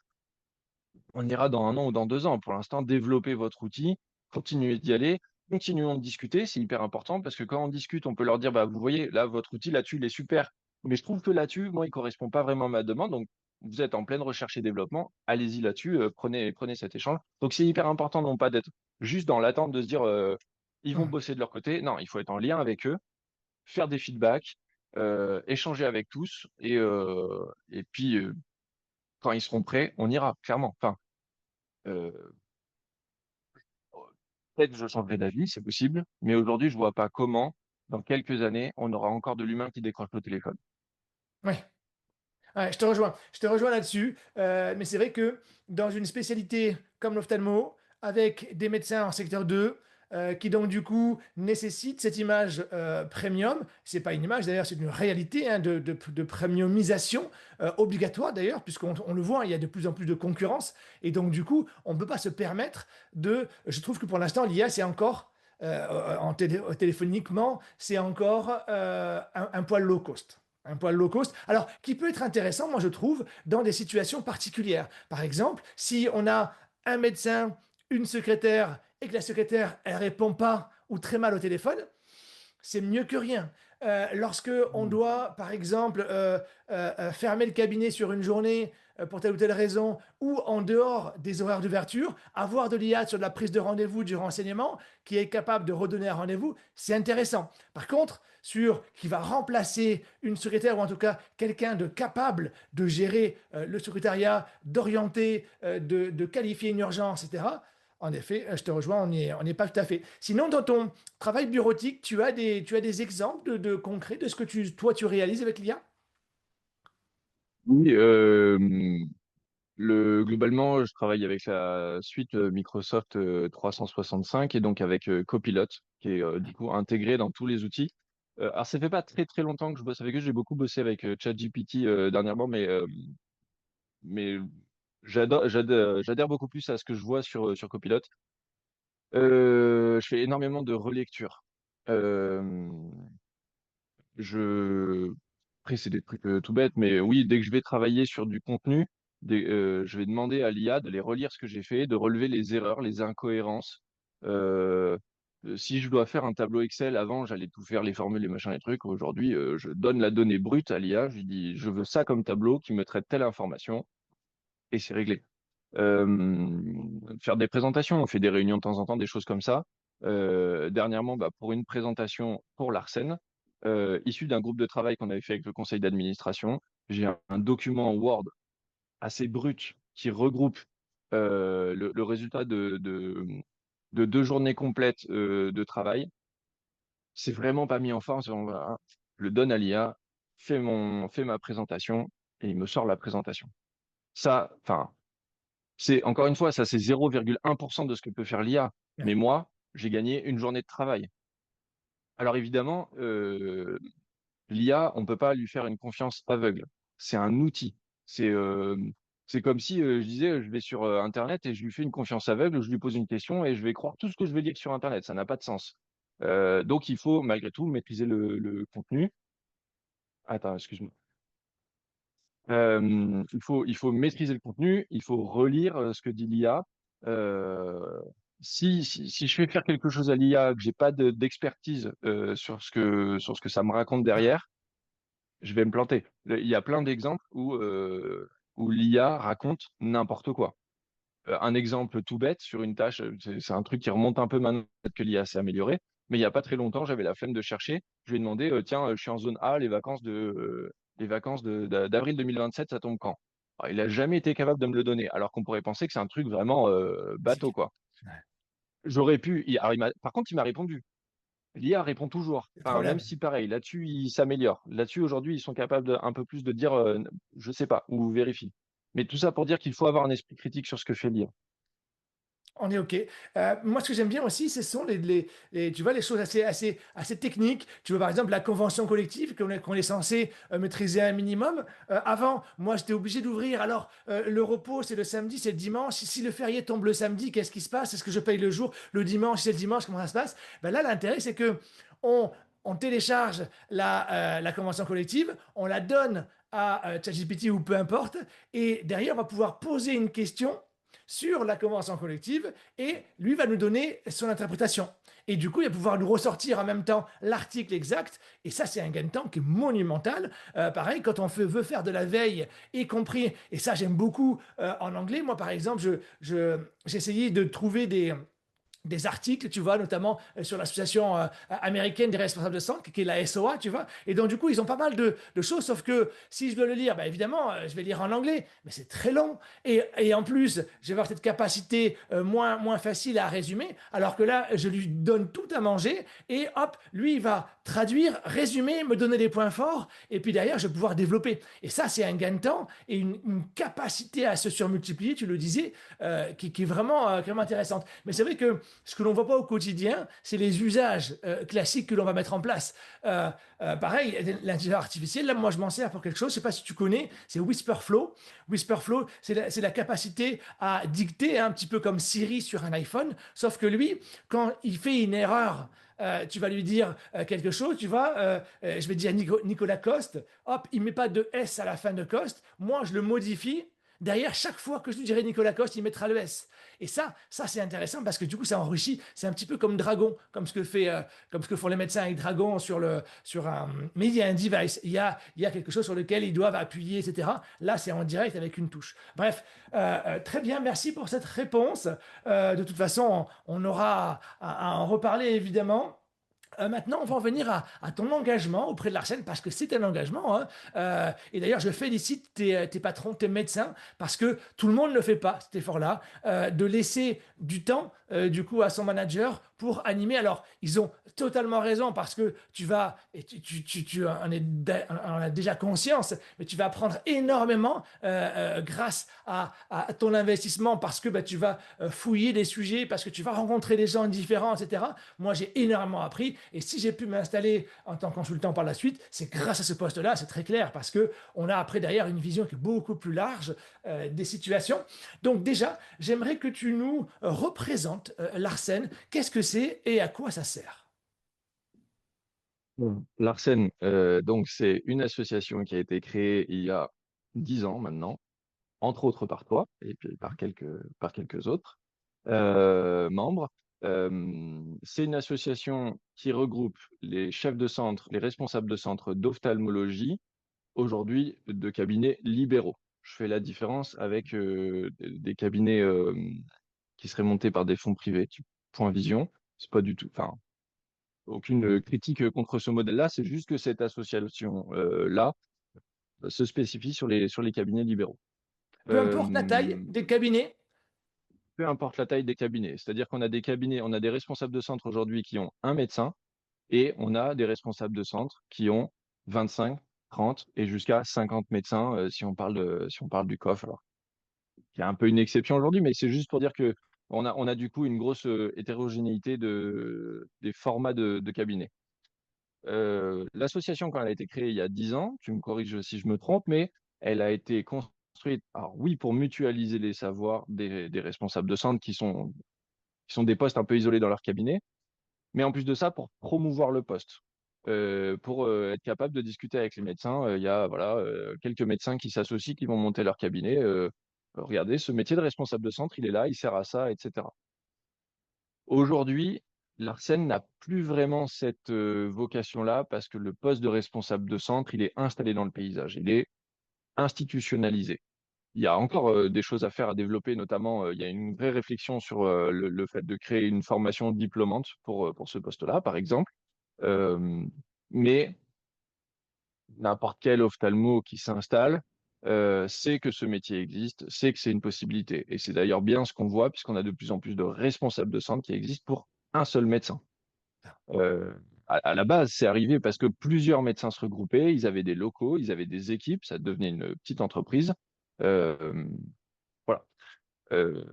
On ira dans un an ou dans 2 ans. Pour l'instant, développez votre outil, continuez d'y aller, continuons de discuter, c'est hyper important parce que quand on discute, on peut leur dire, bah, vous voyez, là, votre outil là-dessus, il est super. Mais je trouve que là-dessus, moi, il correspond pas vraiment à ma demande. Donc, vous êtes en pleine recherche et développement, allez-y là-dessus, prenez cet échange. Donc, c'est hyper important non pas d'être juste dans l'attente de se dire, ils vont hum, bosser de leur côté. Non, il faut être en lien avec eux, faire des feedbacks, échanger avec tous et puis, quand ils seront prêts, on ira, clairement. Enfin, euh, peut-être que je changerai d'avis, c'est possible, mais aujourd'hui, je vois pas comment, dans quelques années, on aura encore de l'humain qui décroche le téléphone. ouais. Ouais, je te rejoins là-dessus. Mais c'est vrai que dans une spécialité comme l'ophtalmo, avec des médecins en secteur 2, qui donc du coup nécessitent cette image premium, c'est pas une image d'ailleurs, c'est une réalité hein, de premiumisation obligatoire d'ailleurs, puisqu'on on le voit, il y a de plus en plus de concurrence, et donc du coup, on ne peut pas se permettre de. Je trouve que pour l'instant, l'IA, c'est encore. Téléphoniquement, c'est encore un poil low cost. Un poil low cost. Alors, qui peut être intéressant, moi je trouve, dans des situations particulières. Par exemple, si on a un médecin, une secrétaire, et que la secrétaire, elle répond pas ou très mal au téléphone, c'est mieux que rien. Lorsque on doit, par exemple, fermer le cabinet sur une journée pour telle ou telle raison, ou en dehors des horaires d'ouverture, avoir de l'IA sur de la prise de rendez-vous, du renseignement, qui est capable de redonner un rendez-vous, c'est intéressant. Par contre, sur qui va remplacer une secrétaire, ou en tout cas quelqu'un de capable de gérer le secrétariat, d'orienter, de qualifier une urgence, etc., en effet, je te rejoins, on n'y est pas tout à fait. Sinon, dans ton travail bureautique, tu as des exemples concrets de ce que toi, tu réalises avec l'IA? Oui, globalement, je travaille avec la suite Microsoft 365 et donc avec Copilot, qui est du coup intégré dans tous les outils. Alors, ça fait pas très très longtemps que je bosse avec eux. J'ai beaucoup bossé avec ChatGPT dernièrement, mais j'adhère beaucoup plus à ce que je vois sur Copilot. Je fais énormément de relecture. Euh, je... Après, c'est des trucs tout bêtes, mais oui, dès que je vais travailler sur du contenu, je vais demander à l'IA d'aller relire ce que j'ai fait, de relever les erreurs, les incohérences. Euh, Si je dois faire un tableau Excel, avant, j'allais tout faire, les formules, les machins, les trucs. Aujourd'hui, je donne la donnée brute à l'IA, je lui dis, je veux ça comme tableau qui me traite telle information, et c'est réglé. Faire des présentations, on fait des réunions de temps en temps, des choses comme ça. Dernièrement, bah, pour une présentation pour l'Arsène, issu d'un groupe de travail qu'on avait fait avec le conseil d'administration, j'ai un document Word assez brut qui regroupe le résultat de 2 journées complètes de travail. C'est vraiment pas mis en forme. Je le donne à l'IA, fais ma présentation et il me sort la présentation. Ça, enfin, c'est encore une fois, ça c'est 0,1% de ce que peut faire l'IA. Mais Ouais, moi, j'ai gagné une journée de travail. Alors évidemment, l'IA, on ne peut pas lui faire une confiance aveugle. C'est un outil. C'est comme si je disais, je vais sur Internet et je lui fais une confiance aveugle, je lui pose une question et je vais croire tout ce que je veux dire sur Internet. Ça n'a pas de sens. Donc, il faut malgré tout maîtriser le contenu. Attends, excuse-moi. Il faut maîtriser le contenu, il faut relire ce que dit l'IA. Euh, si je fais faire quelque chose à l'IA, que j'ai pas d'expertise sur ce que ça me raconte derrière, je vais me planter. Il y a plein d'exemples où l'IA raconte n'importe quoi. Un exemple tout bête sur une tâche, c'est un truc qui remonte un peu maintenant, peut-être que l'IA s'est améliorée, mais il n'y a pas très longtemps, j'avais la flemme de chercher. Je lui ai demandé, tiens, je suis en zone A, d'avril 2027, ça tombe quand? Alors, il n'a jamais été capable de me le donner, alors qu'on pourrait penser que c'est un truc vraiment bateau, Basique. quoi. Ouais. J'aurais pu. Par contre, il m'a répondu. L'IA répond toujours. C'est trop Enfin, bien. même si pareil, là-dessus, il s'améliore. Là-dessus, aujourd'hui, ils sont capables un peu plus de dire, je sais pas, ou vérifie. Mais tout ça pour dire qu'il faut avoir un esprit critique sur ce que fait l'IA. On est OK. Moi, ce que j'aime bien aussi, ce sont tu vois, les choses assez techniques. Tu vois, par exemple, la convention collective qu'on est censé maîtriser un minimum. Avant, moi, j'étais obligé d'ouvrir. Alors, le repos, c'est le samedi, c'est le dimanche. Si le férié tombe le samedi, qu'est-ce qui se passe? Est-ce que je paye le jour? Le dimanche, si c'est le dimanche, comment ça se passe? Ben là, l'intérêt, c'est que on, on télécharge la convention collective, on la donne à ChatGPT ou peu importe, et derrière, on va pouvoir poser une question sur la convention collective et lui va nous donner son interprétation. Et du coup, il va pouvoir nous ressortir en même temps l'article exact. Et ça, c'est un gain de temps qui est monumental. Pareil, quand on veut faire de la veille, y compris, et ça, j'aime beaucoup en anglais. Moi, par exemple, j'ai essayé de trouver des articles, tu vois, notamment sur l'association américaine des responsables de santé, qui est la SOA, tu vois. Et donc, du coup, ils ont pas mal de choses, sauf que si je veux le lire, bah, évidemment, je vais lire en anglais, mais c'est très long. Et en plus, je vais avoir cette capacité moins facile à résumer, alors que là, je lui donne tout à manger, et hop, lui, il va traduire, résumer, me donner des points forts, et puis derrière, je vais pouvoir développer. Et ça, c'est un gain de temps et une capacité à se surmultiplier, tu le disais, qui est vraiment intéressante. Mais c'est vrai que ce que l'on ne voit pas au quotidien, c'est les usages classiques que l'on va mettre en place. Pareil, l'intelligence artificielle, là, moi, je m'en sers pour quelque chose. Je ne sais pas si tu connais, c'est Whisperflow. Whisperflow, c'est la capacité à dicter un petit peu comme Siri sur un iPhone, sauf que lui, quand il fait une erreur, tu vas lui dire quelque chose, tu vois, je vais dire Nicolas Coste, hop, il met pas de S à la fin de Coste, moi je le modifie, derrière chaque fois que je lui dirai Nicolas Coste, il mettra le S. Et ça c'est intéressant parce que du coup ça enrichit, c'est un petit peu comme Dragon, comme ce que font les médecins avec Dragon sur un, mais il y a un device, il y a quelque chose sur lequel ils doivent appuyer, etc. Là c'est en direct avec une touche. Bref, très bien, merci pour cette réponse. De toute façon, on aura à en reparler évidemment. Maintenant, on va en venir à ton engagement auprès de l'Arsène parce que c'est un engagement, hein. Et d'ailleurs, je félicite tes patrons, tes médecins, parce que tout le monde ne fait pas cet effort-là, de laisser du temps, du coup, à son manager pour animer. Alors, ils ont totalement raison parce que tu vas, et tu en as déjà conscience, mais tu vas apprendre énormément grâce à ton investissement parce que bah, tu vas fouiller des sujets, parce que tu vas rencontrer des gens différents, etc. Moi, j'ai énormément appris et si j'ai pu m'installer en tant que consultant par la suite, c'est grâce à ce poste-là, c'est très clair, parce que on a après derrière une vision qui est beaucoup plus large des situations. Donc déjà, j'aimerais que tu nous représentes l'Arsène. Qu'est-ce que c'est et à quoi ça sert? L'Arsène, donc c'est une association qui a été créée il y a 10 ans maintenant, entre autres par toi et puis par quelques autres membres. C'est une association qui regroupe les chefs de centre, les responsables de centre d'ophtalmologie, aujourd'hui de cabinets libéraux. Je fais la différence avec des cabinets qui seraient montés par des fonds privés, type Point Vision. C'est pas du tout, enfin, aucune critique contre ce modèle-là, c'est juste que cette association-là se spécifie sur les cabinets libéraux. Peu importe la taille Euh, des cabinets. Peu importe la taille des cabinets, c'est-à-dire qu'on a des cabinets, on a des responsables de centre aujourd'hui qui ont un médecin et on a des responsables de centre qui ont 25, 30 et jusqu'à 50 médecins si on parle du COF. Alors, il y a un peu une exception aujourd'hui, mais c'est juste pour dire que on a du coup une grosse hétérogénéité des formats de cabinets. L'association, quand elle a été créée il y a 10 ans, tu me corriges si je me trompe, mais elle a été construite, alors oui, pour mutualiser les savoirs des responsables de centre qui sont des postes un peu isolés dans leur cabinet, Mais en plus de ça, pour promouvoir le poste, pour être capable de discuter avec les médecins, il y a voilà, quelques médecins qui s'associent, qui vont monter leur cabinet. Regardez, ce métier de responsable de centre, il est là, il sert à ça, etc. Aujourd'hui, l'ARSEN n'a plus vraiment cette vocation-là parce que le poste de responsable de centre, il est installé dans le paysage, il est institutionnalisé. Il y a encore des choses à faire, à développer, notamment il y a une vraie réflexion sur le fait de créer une formation diplômante pour ce poste-là, par exemple. Euh, mais n'importe quel ophtalmo qui s'installe sait que ce métier existe, sait que c'est une possibilité. Et c'est d'ailleurs bien ce qu'on voit, puisqu'on a de plus en plus de responsables de centre qui existent pour un seul médecin. Euh, à la base, c'est arrivé parce que plusieurs médecins se regroupaient, ils avaient des locaux, ils avaient des équipes, ça devenait une petite entreprise. Euh, voilà. Euh,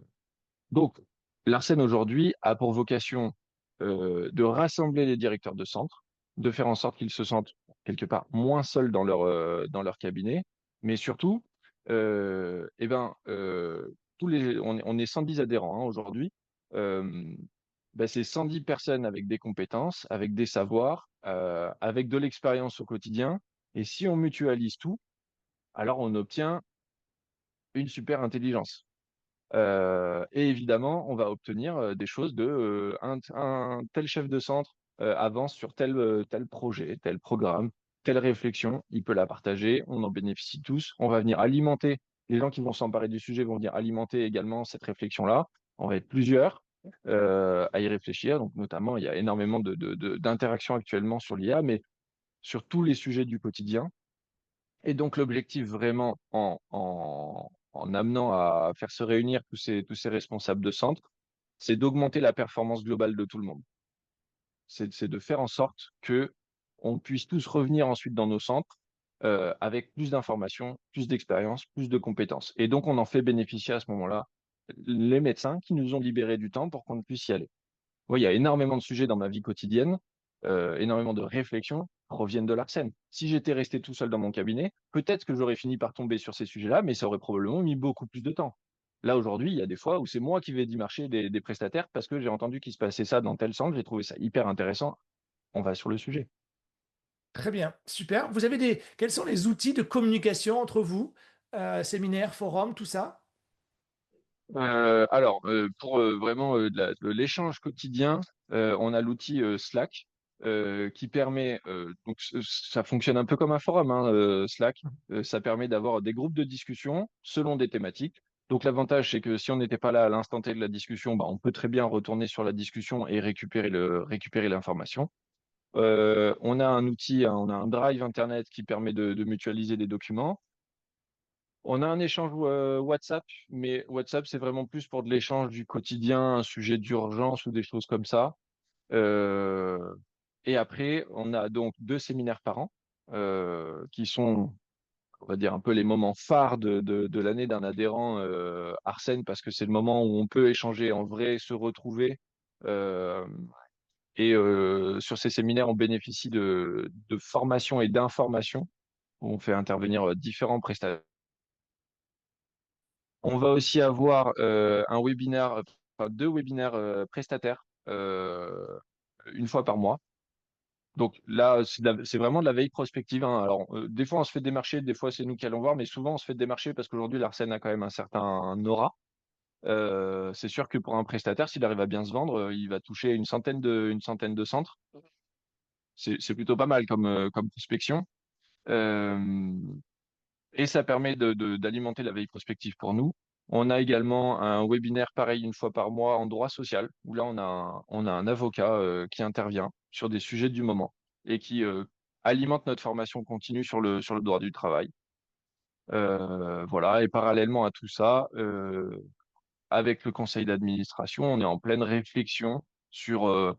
donc, l'ARSEN aujourd'hui a pour vocation de rassembler les directeurs de centre, de faire en sorte qu'ils se sentent quelque part moins seuls dans leur cabinet, mais surtout, eh ben, on est 110 adhérents hein, aujourd'hui. Euh, ben, c'est 110 personnes avec des compétences, avec des savoirs, avec de l'expérience au quotidien. Et si on mutualise tout, alors on obtient une super intelligence. Et évidemment, on va obtenir des choses de un tel chef de centre avance sur tel projet, tel programme, telle réflexion, il peut la partager, on en bénéficie tous, on va venir alimenter, les gens qui vont s'emparer du sujet vont venir alimenter également cette réflexion-là, on va être plusieurs à y réfléchir, donc notamment il y a énormément d'interactions actuellement sur l'IA, mais sur tous les sujets du quotidien. Et donc, l'objectif vraiment en amenant à faire se réunir tous ces responsables de centre, c'est d'augmenter la performance globale de tout le monde. C'est de faire en sorte que on puisse tous revenir ensuite dans nos centres avec plus d'informations, plus d'expérience, plus de compétences. Et donc, on en fait bénéficier à ce moment-là les médecins qui nous ont libéré du temps pour qu'on puisse y aller. Oui, il y a énormément de sujets dans ma vie quotidienne, énormément de réflexions proviennent de l'Arsène. Si j'étais resté tout seul dans mon cabinet, peut-être que j'aurais fini par tomber sur ces sujets-là, mais ça aurait probablement mis beaucoup plus de temps. Là, aujourd'hui, il y a des fois où c'est moi qui vais démarcher des prestataires parce que j'ai entendu qu'il se passait ça dans tel centre, j'ai trouvé ça hyper intéressant. On va sur le sujet. Très bien, super. Quels sont les outils de communication entre vous? Séminaires, forums, tout ça? Pour vraiment de l'échange quotidien, on a l'outil Slack qui permet, ça fonctionne un peu comme un forum, hein, Slack. Ça permet d'avoir des groupes de discussion selon des thématiques. Donc l'avantage, c'est que si on n'était pas là à l'instant T de la discussion, bah, on peut très bien retourner sur la discussion et récupérer l'information. On a un outil, hein, on a un drive Internet qui permet de mutualiser des documents. On a un échange WhatsApp, mais WhatsApp, c'est vraiment plus pour de l'échange du quotidien, un sujet d'urgence ou des choses comme ça. Euh, et après, on a donc 2 séminaires par an, qui sont, on va dire, un peu les moments phares de l'année d'un adhérent Arsène, parce que c'est le moment où on peut échanger en vrai, se retrouver. Euh, sur ces séminaires, on bénéficie de formations et d'informations. On fait intervenir différents prestataires. On va aussi avoir un webinaire, enfin 2 webinaires prestataires une fois par mois. Donc là, c'est vraiment de la veille prospective, hein. Alors, des fois, on se fait démarcher, des fois, c'est nous qui allons voir, mais souvent, on se fait démarcher parce qu'aujourd'hui, l'Arsène a quand même un certain aura. C'est sûr que pour un prestataire, s'il arrive à bien se vendre, il va toucher une centaine de centres. C'est plutôt pas mal comme prospection. Euh, Et ça permet d'alimenter la veille prospective pour nous. On a également un webinaire pareil une fois par mois en droit social, où là, on a un avocat qui intervient sur des sujets du moment et qui alimente notre formation continue sur le droit du travail. Voilà, et parallèlement à tout ça, avec le conseil d'administration, on est en pleine réflexion sur,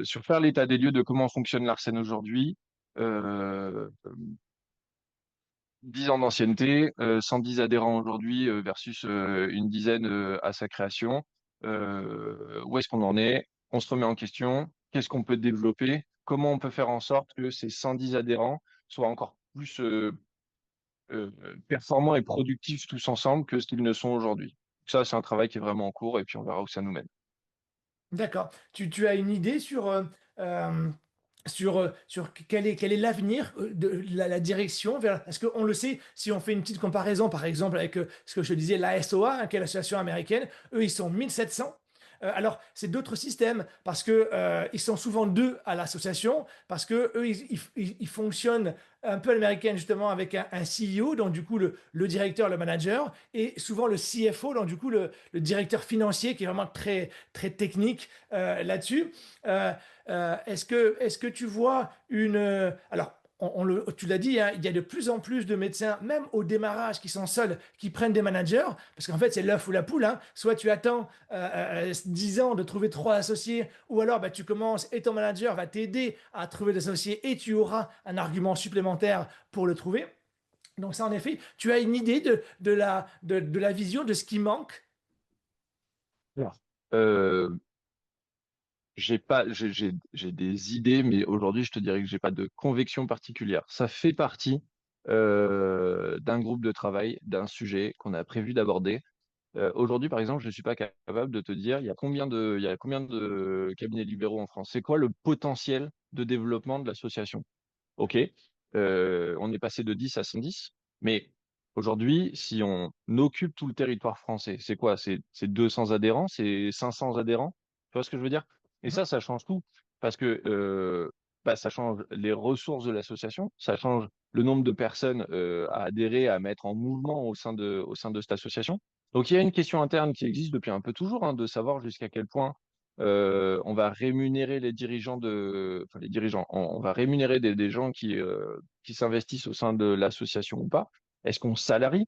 sur faire l'état des lieux de comment fonctionne l'Arsène aujourd'hui, euh, 10 ans d'ancienneté, 110 adhérents aujourd'hui versus une dizaine à sa création. Où est-ce qu'on en est? On se remet en question. Qu'est-ce qu'on peut développer? Comment on peut faire en sorte que ces 110 adhérents soient encore plus performants et productifs tous ensemble que ce qu'ils ne sont aujourd'hui? Ça, c'est un travail qui est vraiment en cours et puis on verra où ça nous mène. D'accord. Tu as une idée euh, sur quel est l'avenir de la direction vers... Parce qu'on le sait, si on fait une petite comparaison, par exemple, avec ce que je disais, l'ASOA, hein, qui est l'association américaine, eux, ils sont 1700. Alors, c'est d'autres systèmes parce que ils sont souvent deux à l'association parce que eux, ils fonctionnent un peu à l'américaine justement avec un CEO, donc du coup le directeur, le manager, et souvent le CFO, donc du coup le directeur financier qui est vraiment très très technique là-dessus. Euh, est-ce que tu vois une... alors, tu l'as dit, hein, il y a de plus en plus de médecins, même au démarrage, qui sont seuls, qui prennent des managers, parce qu'en fait, c'est l'œuf ou la poule. Hein. Soit tu attends 10 ans de trouver trois associés, ou alors bah, tu commences et ton manager va t'aider à trouver des associés et tu auras un argument supplémentaire pour le trouver. Donc ça, en effet, tu as une idée de la vision de ce qui manque. Alors, euh, j'ai des idées, mais aujourd'hui, je te dirais que j'ai pas de conviction particulière. Ça fait partie d'un groupe de travail, d'un sujet qu'on a prévu d'aborder. Aujourd'hui, par exemple, je ne suis pas capable de te dire il y a combien de cabinets libéraux en France. C'est quoi le potentiel de développement de l'association? OK, on est passé de 10 à 110, mais aujourd'hui, si on occupe tout le territoire français, c'est quoi? C'est 200 adhérents, c'est 500 adhérents? Tu vois ce que je veux dire? Et ça change tout, parce que bah, ça change les ressources de l'association, ça change le nombre de personnes à adhérer, à mettre en mouvement au sein de cette association. Donc il y a une question interne qui existe depuis un peu toujours, hein, de savoir jusqu'à quel point on va rémunérer les dirigeants enfin les dirigeants, on va rémunérer des gens qui s'investissent au sein de l'association ou pas. Est-ce qu'on salarie?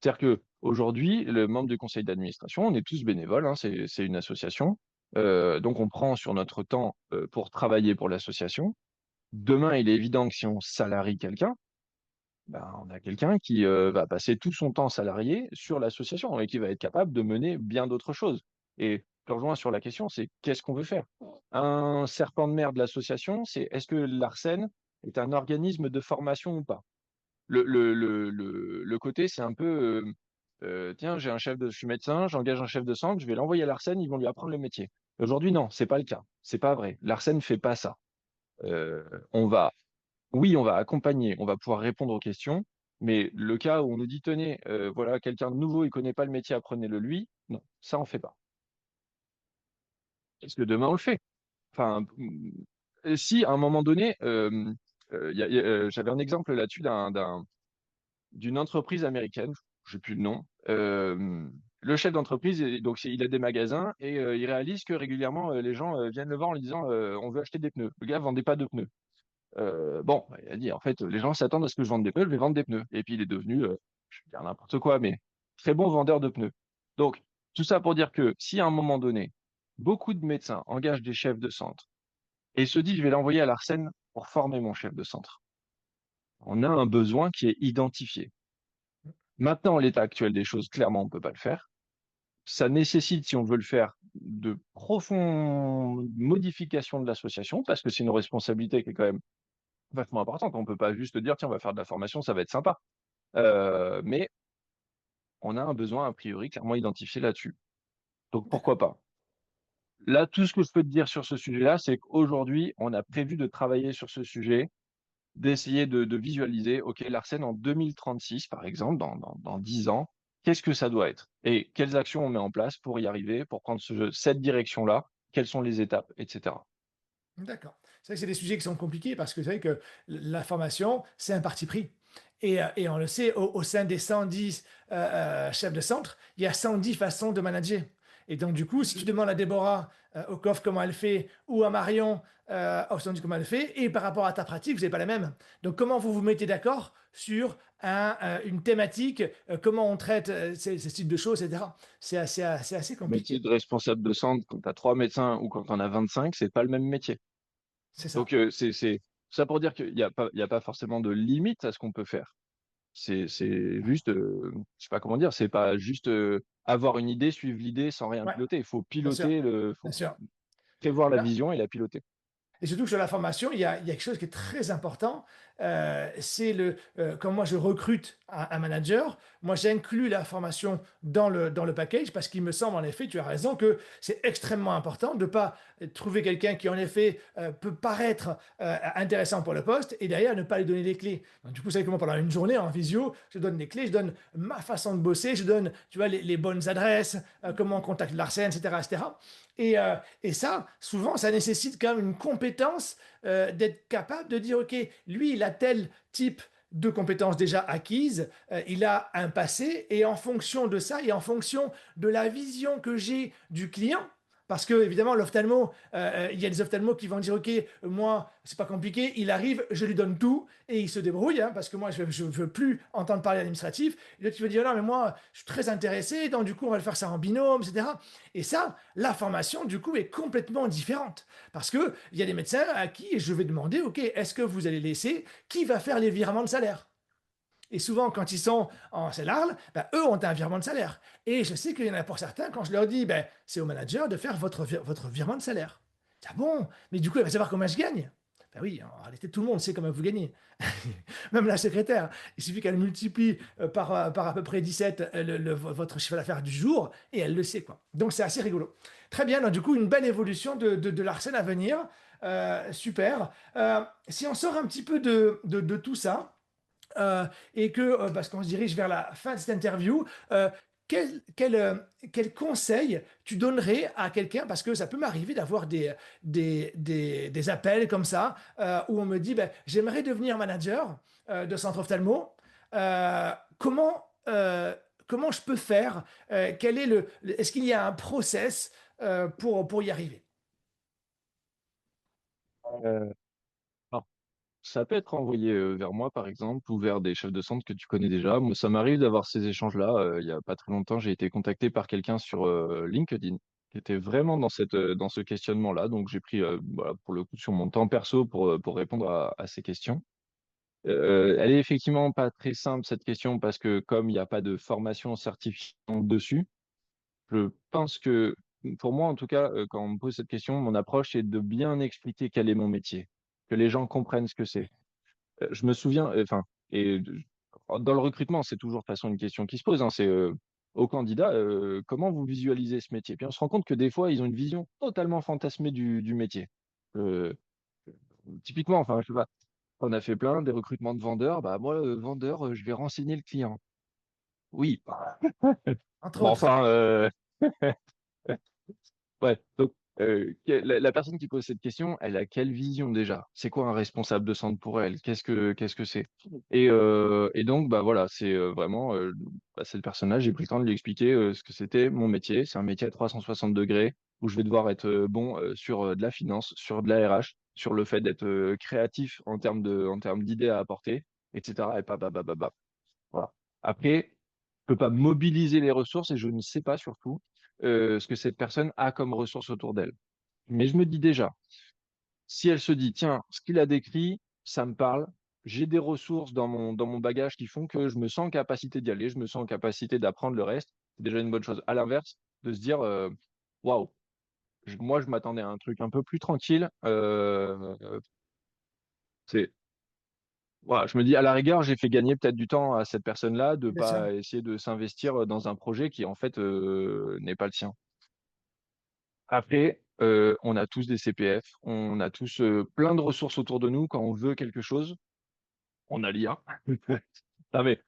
C'est-à-dire que aujourd'hui, le membre du conseil d'administration, on est tous bénévoles, hein, c'est une association. Donc on prend sur notre temps pour travailler pour l'association. Demain, il est évident que si on salarie quelqu'un, ben, on a quelqu'un qui va passer tout son temps salarié sur l'association et qui va être capable de mener bien d'autres choses. Et je rejoins sur la question, c'est qu'est-ce qu'on veut faire? Un serpent de mer de l'association, c'est est-ce que l'ARSEN est un organisme de formation ou pas? Le côté, c'est un peu, tiens, je suis médecin, j'engage un chef de centre, je vais l'envoyer à l'ARSEN, ils vont lui apprendre le métier. Aujourd'hui, non, c'est pas le cas. C'est pas vrai. L'ARSEN fait pas ça. Euh, on va oui, on va accompagner, on va pouvoir répondre aux questions, mais le cas où on nous dit, tenez, voilà, quelqu'un de nouveau, il connaît pas le métier, apprenez-le lui, non, ça on fait pas. Est-ce que demain on le fait? Enfin, si à un moment donné, j'avais un exemple là-dessus d'une entreprise américaine, je sais plus le nom. Le chef d'entreprise, donc il a des magasins et il réalise que régulièrement les gens viennent le voir en lui disant, on veut acheter des pneus. Le gars vendait pas de pneus. Bon, bah, il a dit, en fait, les gens s'attendent à ce que je vende des pneus, je vais vendre des pneus. Et puis, il est devenu, je vais dire n'importe quoi, mais très bon vendeur de pneus. Donc, tout ça pour dire que si à un moment donné, beaucoup de médecins engagent des chefs de centre et se disent, je vais l'envoyer à l'Arsène pour former mon chef de centre, on a un besoin qui est identifié. Maintenant, l'état actuel des choses, clairement, on ne peut pas le faire. Ça nécessite, si on veut le faire, de profondes modifications de l'association, parce que c'est une responsabilité qui est quand même vachement importante. On ne peut pas juste dire, tiens, on va faire de la formation, ça va être sympa. Mais on a un besoin, a priori, clairement identifié là-dessus. Donc, pourquoi pas? Là, tout ce que je peux te dire sur ce sujet-là, c'est qu'aujourd'hui, on a prévu de travailler sur ce sujet, d'essayer de visualiser, OK, l'Arsène en 2036, par exemple, dans 10 ans, qu'est-ce que ça doit être? Et quelles actions on met en place pour y arriver, pour prendre cette direction-là? Quelles sont les étapes, etc. D'accord. C'est vrai que c'est des sujets qui sont compliqués parce que c'est vrai que la formation, c'est un parti pris. Et on le sait, au sein des 110 chefs de centre, il y a 110 façons de manager. Et donc, du coup, si tu demandes à Déborah au COF comment elle fait ou à Marion au centre comment elle fait, et par rapport à ta pratique, vous n'avez pas la même. Donc, comment vous vous mettez d'accord sur une thématique, comment on traite ces types de choses, etc. C'est assez Métier compliqué. de responsable de centre, quand tu as 3 médecins ou quand on a 25, c'est pas le même métier. C'est ça. Donc, c'est ça pour dire qu'il y a pas forcément de limite à ce qu'on peut faire. C'est juste, je sais pas comment dire, c'est pas juste avoir une idée, suivre l'idée sans rien Ouais, piloter. Il faut bien sûr. piloter, Bien faut sûr. prévoir la Là, vision et la piloter. et surtout que sur la formation, il y a quelque chose qui est très important. quand moi je recrute un manager, moi j'inclus la formation dans le package parce qu'il me semble en effet, tu as raison, que c'est extrêmement important de ne pas trouver quelqu'un qui en effet peut paraître intéressant pour le poste et derrière ne pas lui donner les clés. Donc, du coup, c'est comment pendant une journée en visio, je donne les clés, je donne ma façon de bosser, je donne, tu vois, les bonnes adresses, comment on contacte Larsen, etc., etc. Et ça, souvent, ça nécessite quand même une compétence d'être capable de dire, OK, lui, il a tel type de compétences déjà acquises, il a un passé, et en fonction de ça, et en fonction de la vision que j'ai du client, parce que évidemment, l'ophtalmo, il y a des ophtalmos qui vont dire, OK, moi, c'est pas compliqué, il arrive, je lui donne tout, et il se débrouille, hein, parce que moi, je ne veux plus entendre parler administratif. Et là, tu vas dire, non, mais moi, je suis très intéressé, donc du coup, on va le faire ça en binôme, etc. Et ça, la formation, du coup, est complètement différente. Parce qu'il y a des médecins à qui je vais demander, OK, est-ce que vous allez laisser, qui va faire les virements de salaire? Et souvent, quand ils sont en CELARL, ben, eux ont un virement de salaire. Et je sais qu'il y en a pour certains, quand je leur dis, ben, c'est au manager de faire votre virement de salaire. Ah bon? Mais du coup, elle va savoir combien je gagne. Ben oui, en réalité, tout le monde sait combien vous gagnez. Même la secrétaire. Il suffit qu'elle multiplie par à peu près 17 votre chiffre d'affaires du jour et elle le sait, quoi. Donc, c'est assez rigolo. Très bien. Donc, du coup, une belle évolution de l'Arsène à venir. Super. Si on sort un petit peu de tout ça, et que, parce qu'on se dirige vers la fin de cette interview, quel conseil tu donnerais à quelqu'un, parce que ça peut m'arriver d'avoir des appels comme ça, où on me dit, ben, j'aimerais devenir manager de centre ophtalmo. Comment je peux faire? Est-ce qu'il y a un process pour y arriver? Euh, alors, ça peut être envoyé vers moi, par exemple, ou vers des chefs de centre que tu connais déjà. Moi, ça m'arrive d'avoir ces échanges-là. Il y a pas très longtemps, j'ai été contacté par quelqu'un sur LinkedIn qui était vraiment dans ce questionnement-là. Donc, j'ai pris, voilà, pour le coup, sur mon temps perso pour répondre à ces questions. Elle est effectivement pas très simple, cette question, parce que comme il n'y a pas de formation certifiante dessus, je pense que, pour moi en tout cas, quand on me pose cette question, mon approche est de bien expliquer quel est mon métier, que les gens comprennent ce que c'est. Je me souviens, enfin, et dans le recrutement, c'est toujours de toute façon une question qui se pose, hein, c'est aux candidats, comment vous visualisez ce métier? Puis on se rend compte que des fois, ils ont une vision totalement fantasmée du métier. Euh, Typiquement, enfin, je sais pas, on a fait plein des recrutements de vendeurs. Bah moi, vendeur, je vais renseigner le client. Oui, bah, Entre bon, autres. enfin, ouais, donc la personne qui pose cette question, elle a quelle vision déjà? C'est quoi un responsable de centre pour elle? Qu'est-ce que c'est? Et donc bah voilà, c'est vraiment bah, c'est le personnage. J'ai pris le temps de lui expliquer ce que c'était mon métier. C'est un métier à 360 degrés où je vais devoir être bon sur de la finance, sur de la RH, sur le fait d'être créatif en termes d'idées à apporter, etc. Et pas voilà. Après, je peux pas mobiliser les ressources et je ne sais pas surtout ce que cette personne a comme ressources autour d'elle. Mais je me dis déjà, si elle se dit, tiens, ce qu'il a décrit, ça me parle, j'ai des ressources dans mon bagage qui font que je me sens en capacité d'y aller, je me sens en capacité d'apprendre le reste, c'est déjà une bonne chose. À l'inverse, de se dire, waouh, moi je m'attendais à un truc un peu plus tranquille. C'est Voilà, je me dis, à la rigueur, j'ai fait gagner peut-être du temps à cette personne-là de Bien sûr. pas essayer de s'investir dans un projet qui, en fait, n'est pas le sien. Après, on a tous des CPF, on a tous plein de ressources autour de nous. Quand on veut quelque chose, on a l'IA. Non, mais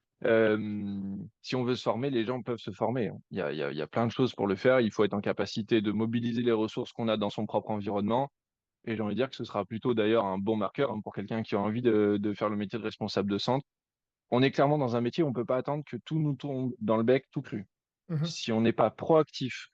si on veut se former, les gens peuvent se former, hein. Il y a plein de choses pour le faire. Il faut être en capacité de mobiliser les ressources qu'on a dans son propre environnement. Et j'ai envie de dire que ce sera plutôt d'ailleurs un bon marqueur, hein, pour quelqu'un qui a envie de faire le métier de responsable de centre. On est clairement dans un métier où on ne peut pas attendre que tout nous tombe dans le bec tout cru. Mhm. Si on n'est pas proactif,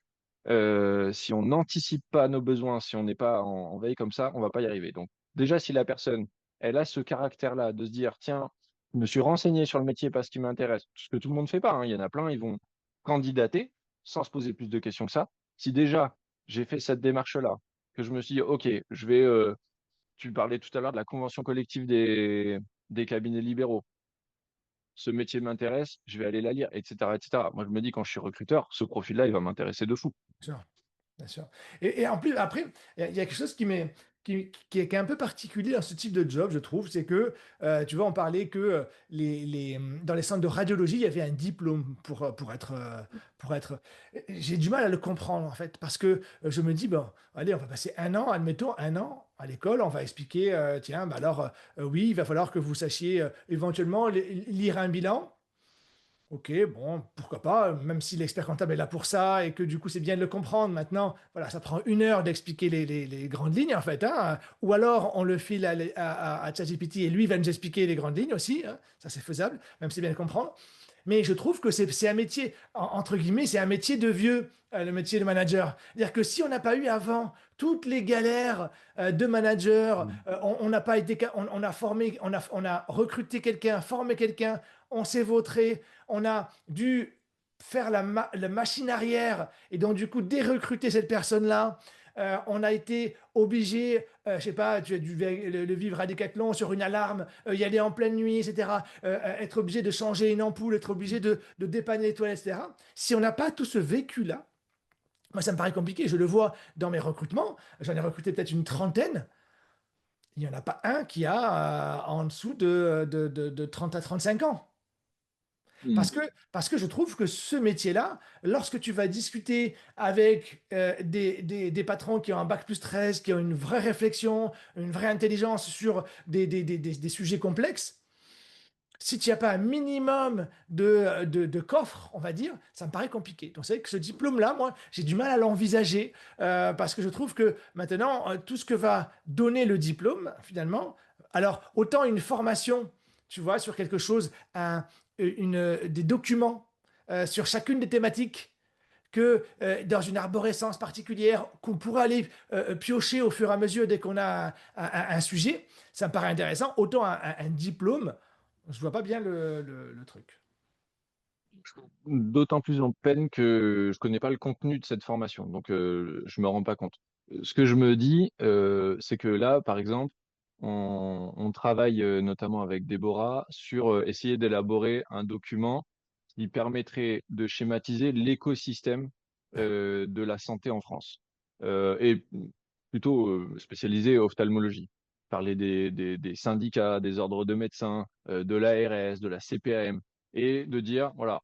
si on n'anticipe pas nos besoins, si on n'est pas en veille comme ça, on va pas y arriver. Donc, déjà, si la personne, elle a ce caractère-là de se dire, tiens, je me suis renseigné sur le métier parce qu'il m'intéresse, ce que tout le monde ne fait pas, hein. Il y en a plein, ils vont candidater sans se poser plus de questions que ça. Si déjà, j'ai fait cette démarche-là, que je me suis dit, OK, je vais, tu parlais tout à l'heure de la convention collective des cabinets libéraux. Ce métier m'intéresse, je vais aller la lire, etc., etc. Moi, je me dis, quand je suis recruteur, ce profil-là, il va m'intéresser de fou. Bien sûr. Bien sûr. Et en plus, après, il y a quelque chose qui m'est qui est un peu particulier dans ce type de job, je trouve, c'est que, tu vois, on parlait que dans les centres de radiologie, il y avait un diplôme pour être. J'ai du mal à le comprendre, en fait, parce que je me dis, bon, allez, on va passer un an, admettons, un an à l'école, on va expliquer, tiens, bah alors, oui, il va falloir que vous sachiez éventuellement lire un bilan. Ok, bon, pourquoi pas, même si l'expert comptable est là pour ça et que du coup c'est bien de le comprendre. Maintenant, voilà, ça prend 1 heure d'expliquer les grandes lignes en fait, hein. Ou alors on le file à ChatGPT et lui va nous expliquer les grandes lignes aussi, hein. Ça c'est faisable, même si c'est bien de comprendre. Mais je trouve que c'est un métier, entre guillemets, c'est un métier de vieux, le métier de manager. C'est-à-dire que si on n'a pas eu avant toutes les galères de manager, Mm. on n'a pas été, on a formé, on a recruté quelqu'un, formé quelqu'un, on s'est vautré, on a dû faire la machine arrière et donc du coup dérecruter cette personne-là. On a été obligé, je sais pas, tu as dû le vivre à Decathlon sur une alarme, y aller en pleine nuit, etc. Être obligé de changer une ampoule, être obligé de dépanner les toilettes, etc. Si on n'a pas tout ce vécu-là, moi ça me paraît compliqué. Je le vois dans mes recrutements. J'en ai recruté peut-être une trentaine. Il n'y en a pas un qui a en dessous de 30 à 35 ans. Mm. Parce que je trouve que ce métier-là, lorsque tu vas discuter avec des patrons qui ont un bac plus 13, qui ont une vraie réflexion, une vraie intelligence sur des sujets complexes, si tu n'as pas un minimum de coffre, on va dire, ça me paraît compliqué. Donc c'est vrai que ce diplôme-là, moi, j'ai du mal à l'envisager parce que je trouve que maintenant, tout ce que va donner le diplôme, finalement, alors autant une formation, tu vois, sur quelque chose, des documents sur chacune des thématiques, que dans une arborescence particulière qu'on pourrait aller piocher au fur et à mesure dès qu'on a un sujet, ça me paraît intéressant. Autant un diplôme, je vois pas bien le truc. D'autant plus en peine que je connais pas le contenu de cette formation, donc je me rends pas compte. Ce que je me dis, c'est que là, par exemple, on travaille notamment avec Déborah sur essayer d'élaborer un document qui permettrait de schématiser l'écosystème de la santé en France, et plutôt spécialisé ophtalmologie. Parler des syndicats, des ordres de médecins, de l'ARS, de la CPAM, et de dire, voilà,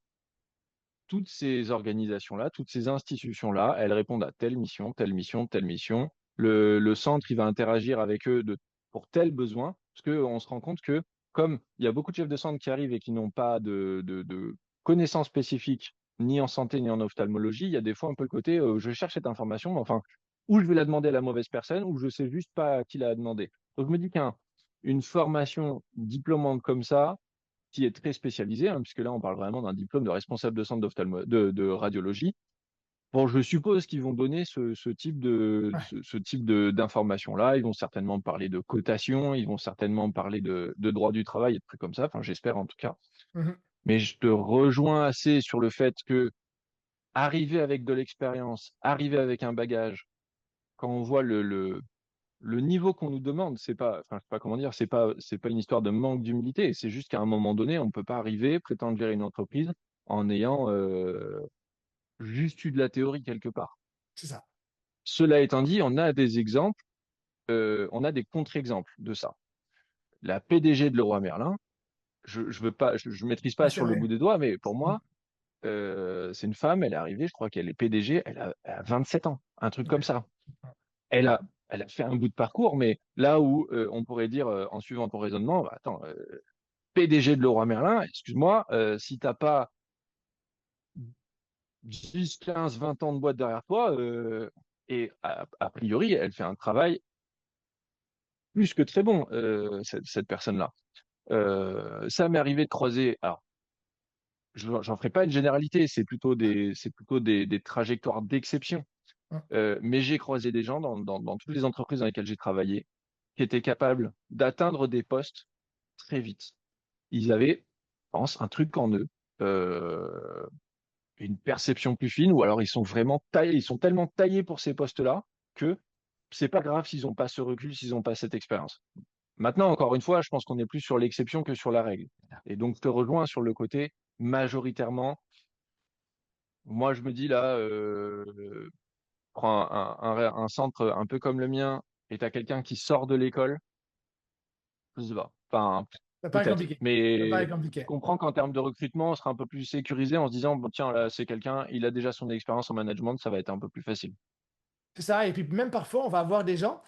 toutes ces organisations-là, toutes ces institutions-là, elles répondent à telle mission, telle mission, telle mission. Le centre, il va interagir avec eux pour tel besoin, parce qu'on se rend compte que comme il y a beaucoup de chefs de centre qui arrivent et qui n'ont pas de connaissances spécifiques, ni en santé, ni en ophtalmologie, il y a des fois un peu le côté, je cherche cette information, mais enfin, ou je vais la demander à la mauvaise personne, ou je sais juste pas à qui la demander. Donc je me dis qu'une formation diplômante comme ça, qui est très spécialisé, hein, puisque là, on parle vraiment d'un diplôme de responsable de centre de radiologie. Bon, je suppose qu'ils vont donner Ouais. ce type d'informations-là. Ils vont certainement parler de cotation, ils vont certainement parler de droit du travail et de trucs comme ça. Enfin, j'espère en tout cas. Mhm. Mais je te rejoins assez sur le fait que arriver avec de l'expérience, arriver avec un bagage, quand on voit le niveau qu'on nous demande, c'est pas, enfin, je sais pas comment dire, c'est pas une histoire de manque d'humilité. C'est juste qu'à un moment donné, on peut pas arriver, prétendre gérer une entreprise en ayant juste eu de la théorie quelque part. C'est ça. Cela étant dit, on a des exemples, on a des contre-exemples de ça. La PDG de Leroy Merlin, je veux pas, je maîtrise Ouais, pas c'est sur le bout vrai. des doigts, mais pour Mhm. moi, c'est une femme, elle est arrivée, je crois qu'elle est PDG, elle a 27 ans, un truc comme Ouais. ça. Elle a, elle a fait un bout de parcours, mais là où on pourrait dire, en suivant ton raisonnement, bah, attends, PDG de Leroy Merlin, excuse-moi, si t'as pas 10, 15, 20 ans de boîte derrière toi, et a priori, elle fait un travail plus que très bon, cette personne-là. Ça m'est arrivé de croiser, alors, j'en ferai pas une généralité, c'est plutôt des trajectoires d'exception. Mhm. Mais j'ai croisé des gens dans toutes les entreprises dans lesquelles j'ai travaillé qui étaient capables d'atteindre des postes très vite. Ils avaient, je pense, un truc en eux, euh, une perception plus fine, ou alors ils sont vraiment taillés, ils sont tellement taillés pour ces postes-là que c'est pas grave s'ils n'ont pas ce recul, s'ils n'ont pas cette expérience. Maintenant, encore une fois, je pense qu'on est plus sur l'exception que sur la règle. Et donc, je te rejoins sur le côté majoritairement. Moi, je me dis là, prends un centre un peu comme le mien. et tu as quelqu'un qui sort de l'école, je sais pas. Enfin, Ça paraît peut-être. compliqué. Ça Mais paraît je compliqué. comprends qu'en termes de recrutement, on sera un peu plus sécurisé en se disant, bon, tiens, là, c'est quelqu'un, il a déjà son expérience en management, ça va être un peu plus facile. C'est ça, et puis même parfois, on va avoir des gens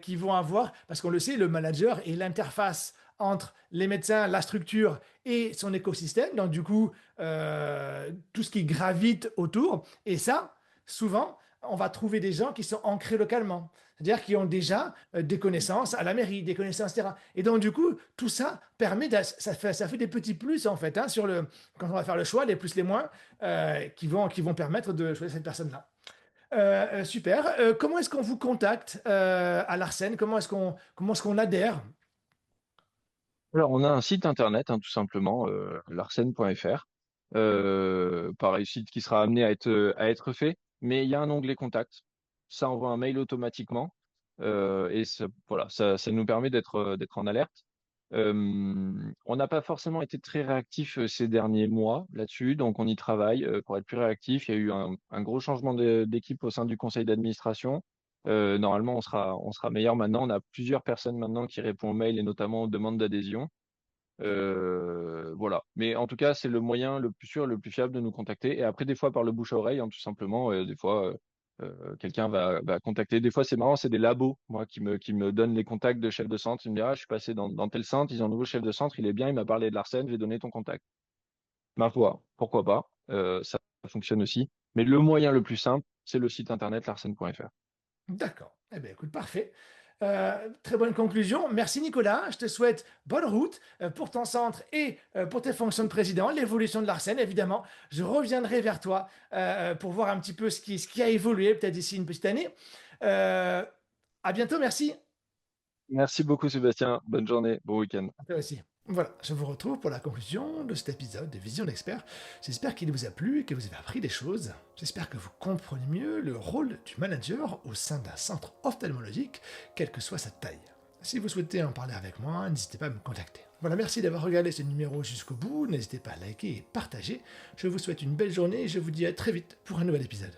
qui vont avoir, parce qu'on le sait, le manager est l'interface entre les médecins, la structure et son écosystème, donc du coup, tout ce qui gravite autour. Et ça, souvent, on va trouver des gens qui sont ancrés localement, c'est-à-dire qui ont déjà des connaissances à la mairie, des connaissances, etc. Et donc du coup, tout ça permet, ça fait des petits plus en fait, hein, quand on va faire le choix, les plus, les moins, qui vont permettre de choisir cette personne-là. Super. Comment est-ce qu'on vous contacte à l'Arsène? Comment est-ce qu'on adhère? Alors, on a un site internet, hein, tout simplement, larsen.fr. Pareil, site qui sera amené à être fait, mais il y a un onglet contact. Ça envoie un mail automatiquement et voilà, ça nous permet d'être en alerte. On n'a pas forcément été très réactif ces derniers mois là-dessus, donc on y travaille pour être plus réactif. Il y a eu un gros changement d'équipe au sein du conseil d'administration. Normalement, on sera meilleur maintenant. On a plusieurs personnes maintenant qui répondent aux mails et notamment aux demandes d'adhésion. Voilà. Mais en tout cas, c'est le moyen le plus sûr, le plus fiable de nous contacter. Et après, des fois, par le bouche à oreille, hein, tout simplement. Des fois, quelqu'un va contacter. Des fois, c'est marrant, c'est des labos, moi, qui me donnent les contacts de chefs de centre. Ils me disent, ah, je suis passé dans tel centre, ils ont un nouveau chef de centre, il est bien, il m'a parlé de l'Arsène, je vais donner ton contact. Ma foi, pourquoi pas? Ça fonctionne aussi. Mais le moyen le plus simple, c'est le site internet larsen.fr. D'accord. Eh bien, écoute, parfait. Très bonne conclusion. Merci Nicolas. Je te souhaite bonne route pour ton centre et pour tes fonctions de président, l'évolution de l'Arsène, évidemment. Je reviendrai vers toi pour voir un petit peu ce qui a évolué, peut-être d'ici une petite année. Euh, à bientôt, merci. Merci beaucoup, Sébastien. Bonne journée, bon week-end. À toi aussi. Voilà, je vous retrouve pour la conclusion de cet épisode de Vision d'Expert. J'espère qu'il vous a plu et que vous avez appris des choses. J'espère que vous comprenez mieux le rôle du manager au sein d'un centre ophtalmologique, quelle que soit sa taille. Si vous souhaitez en parler avec moi, n'hésitez pas à me contacter. Voilà, merci d'avoir regardé ce numéro jusqu'au bout. N'hésitez pas à liker et partager. Je vous souhaite une belle journée et je vous dis à très vite pour un nouvel épisode.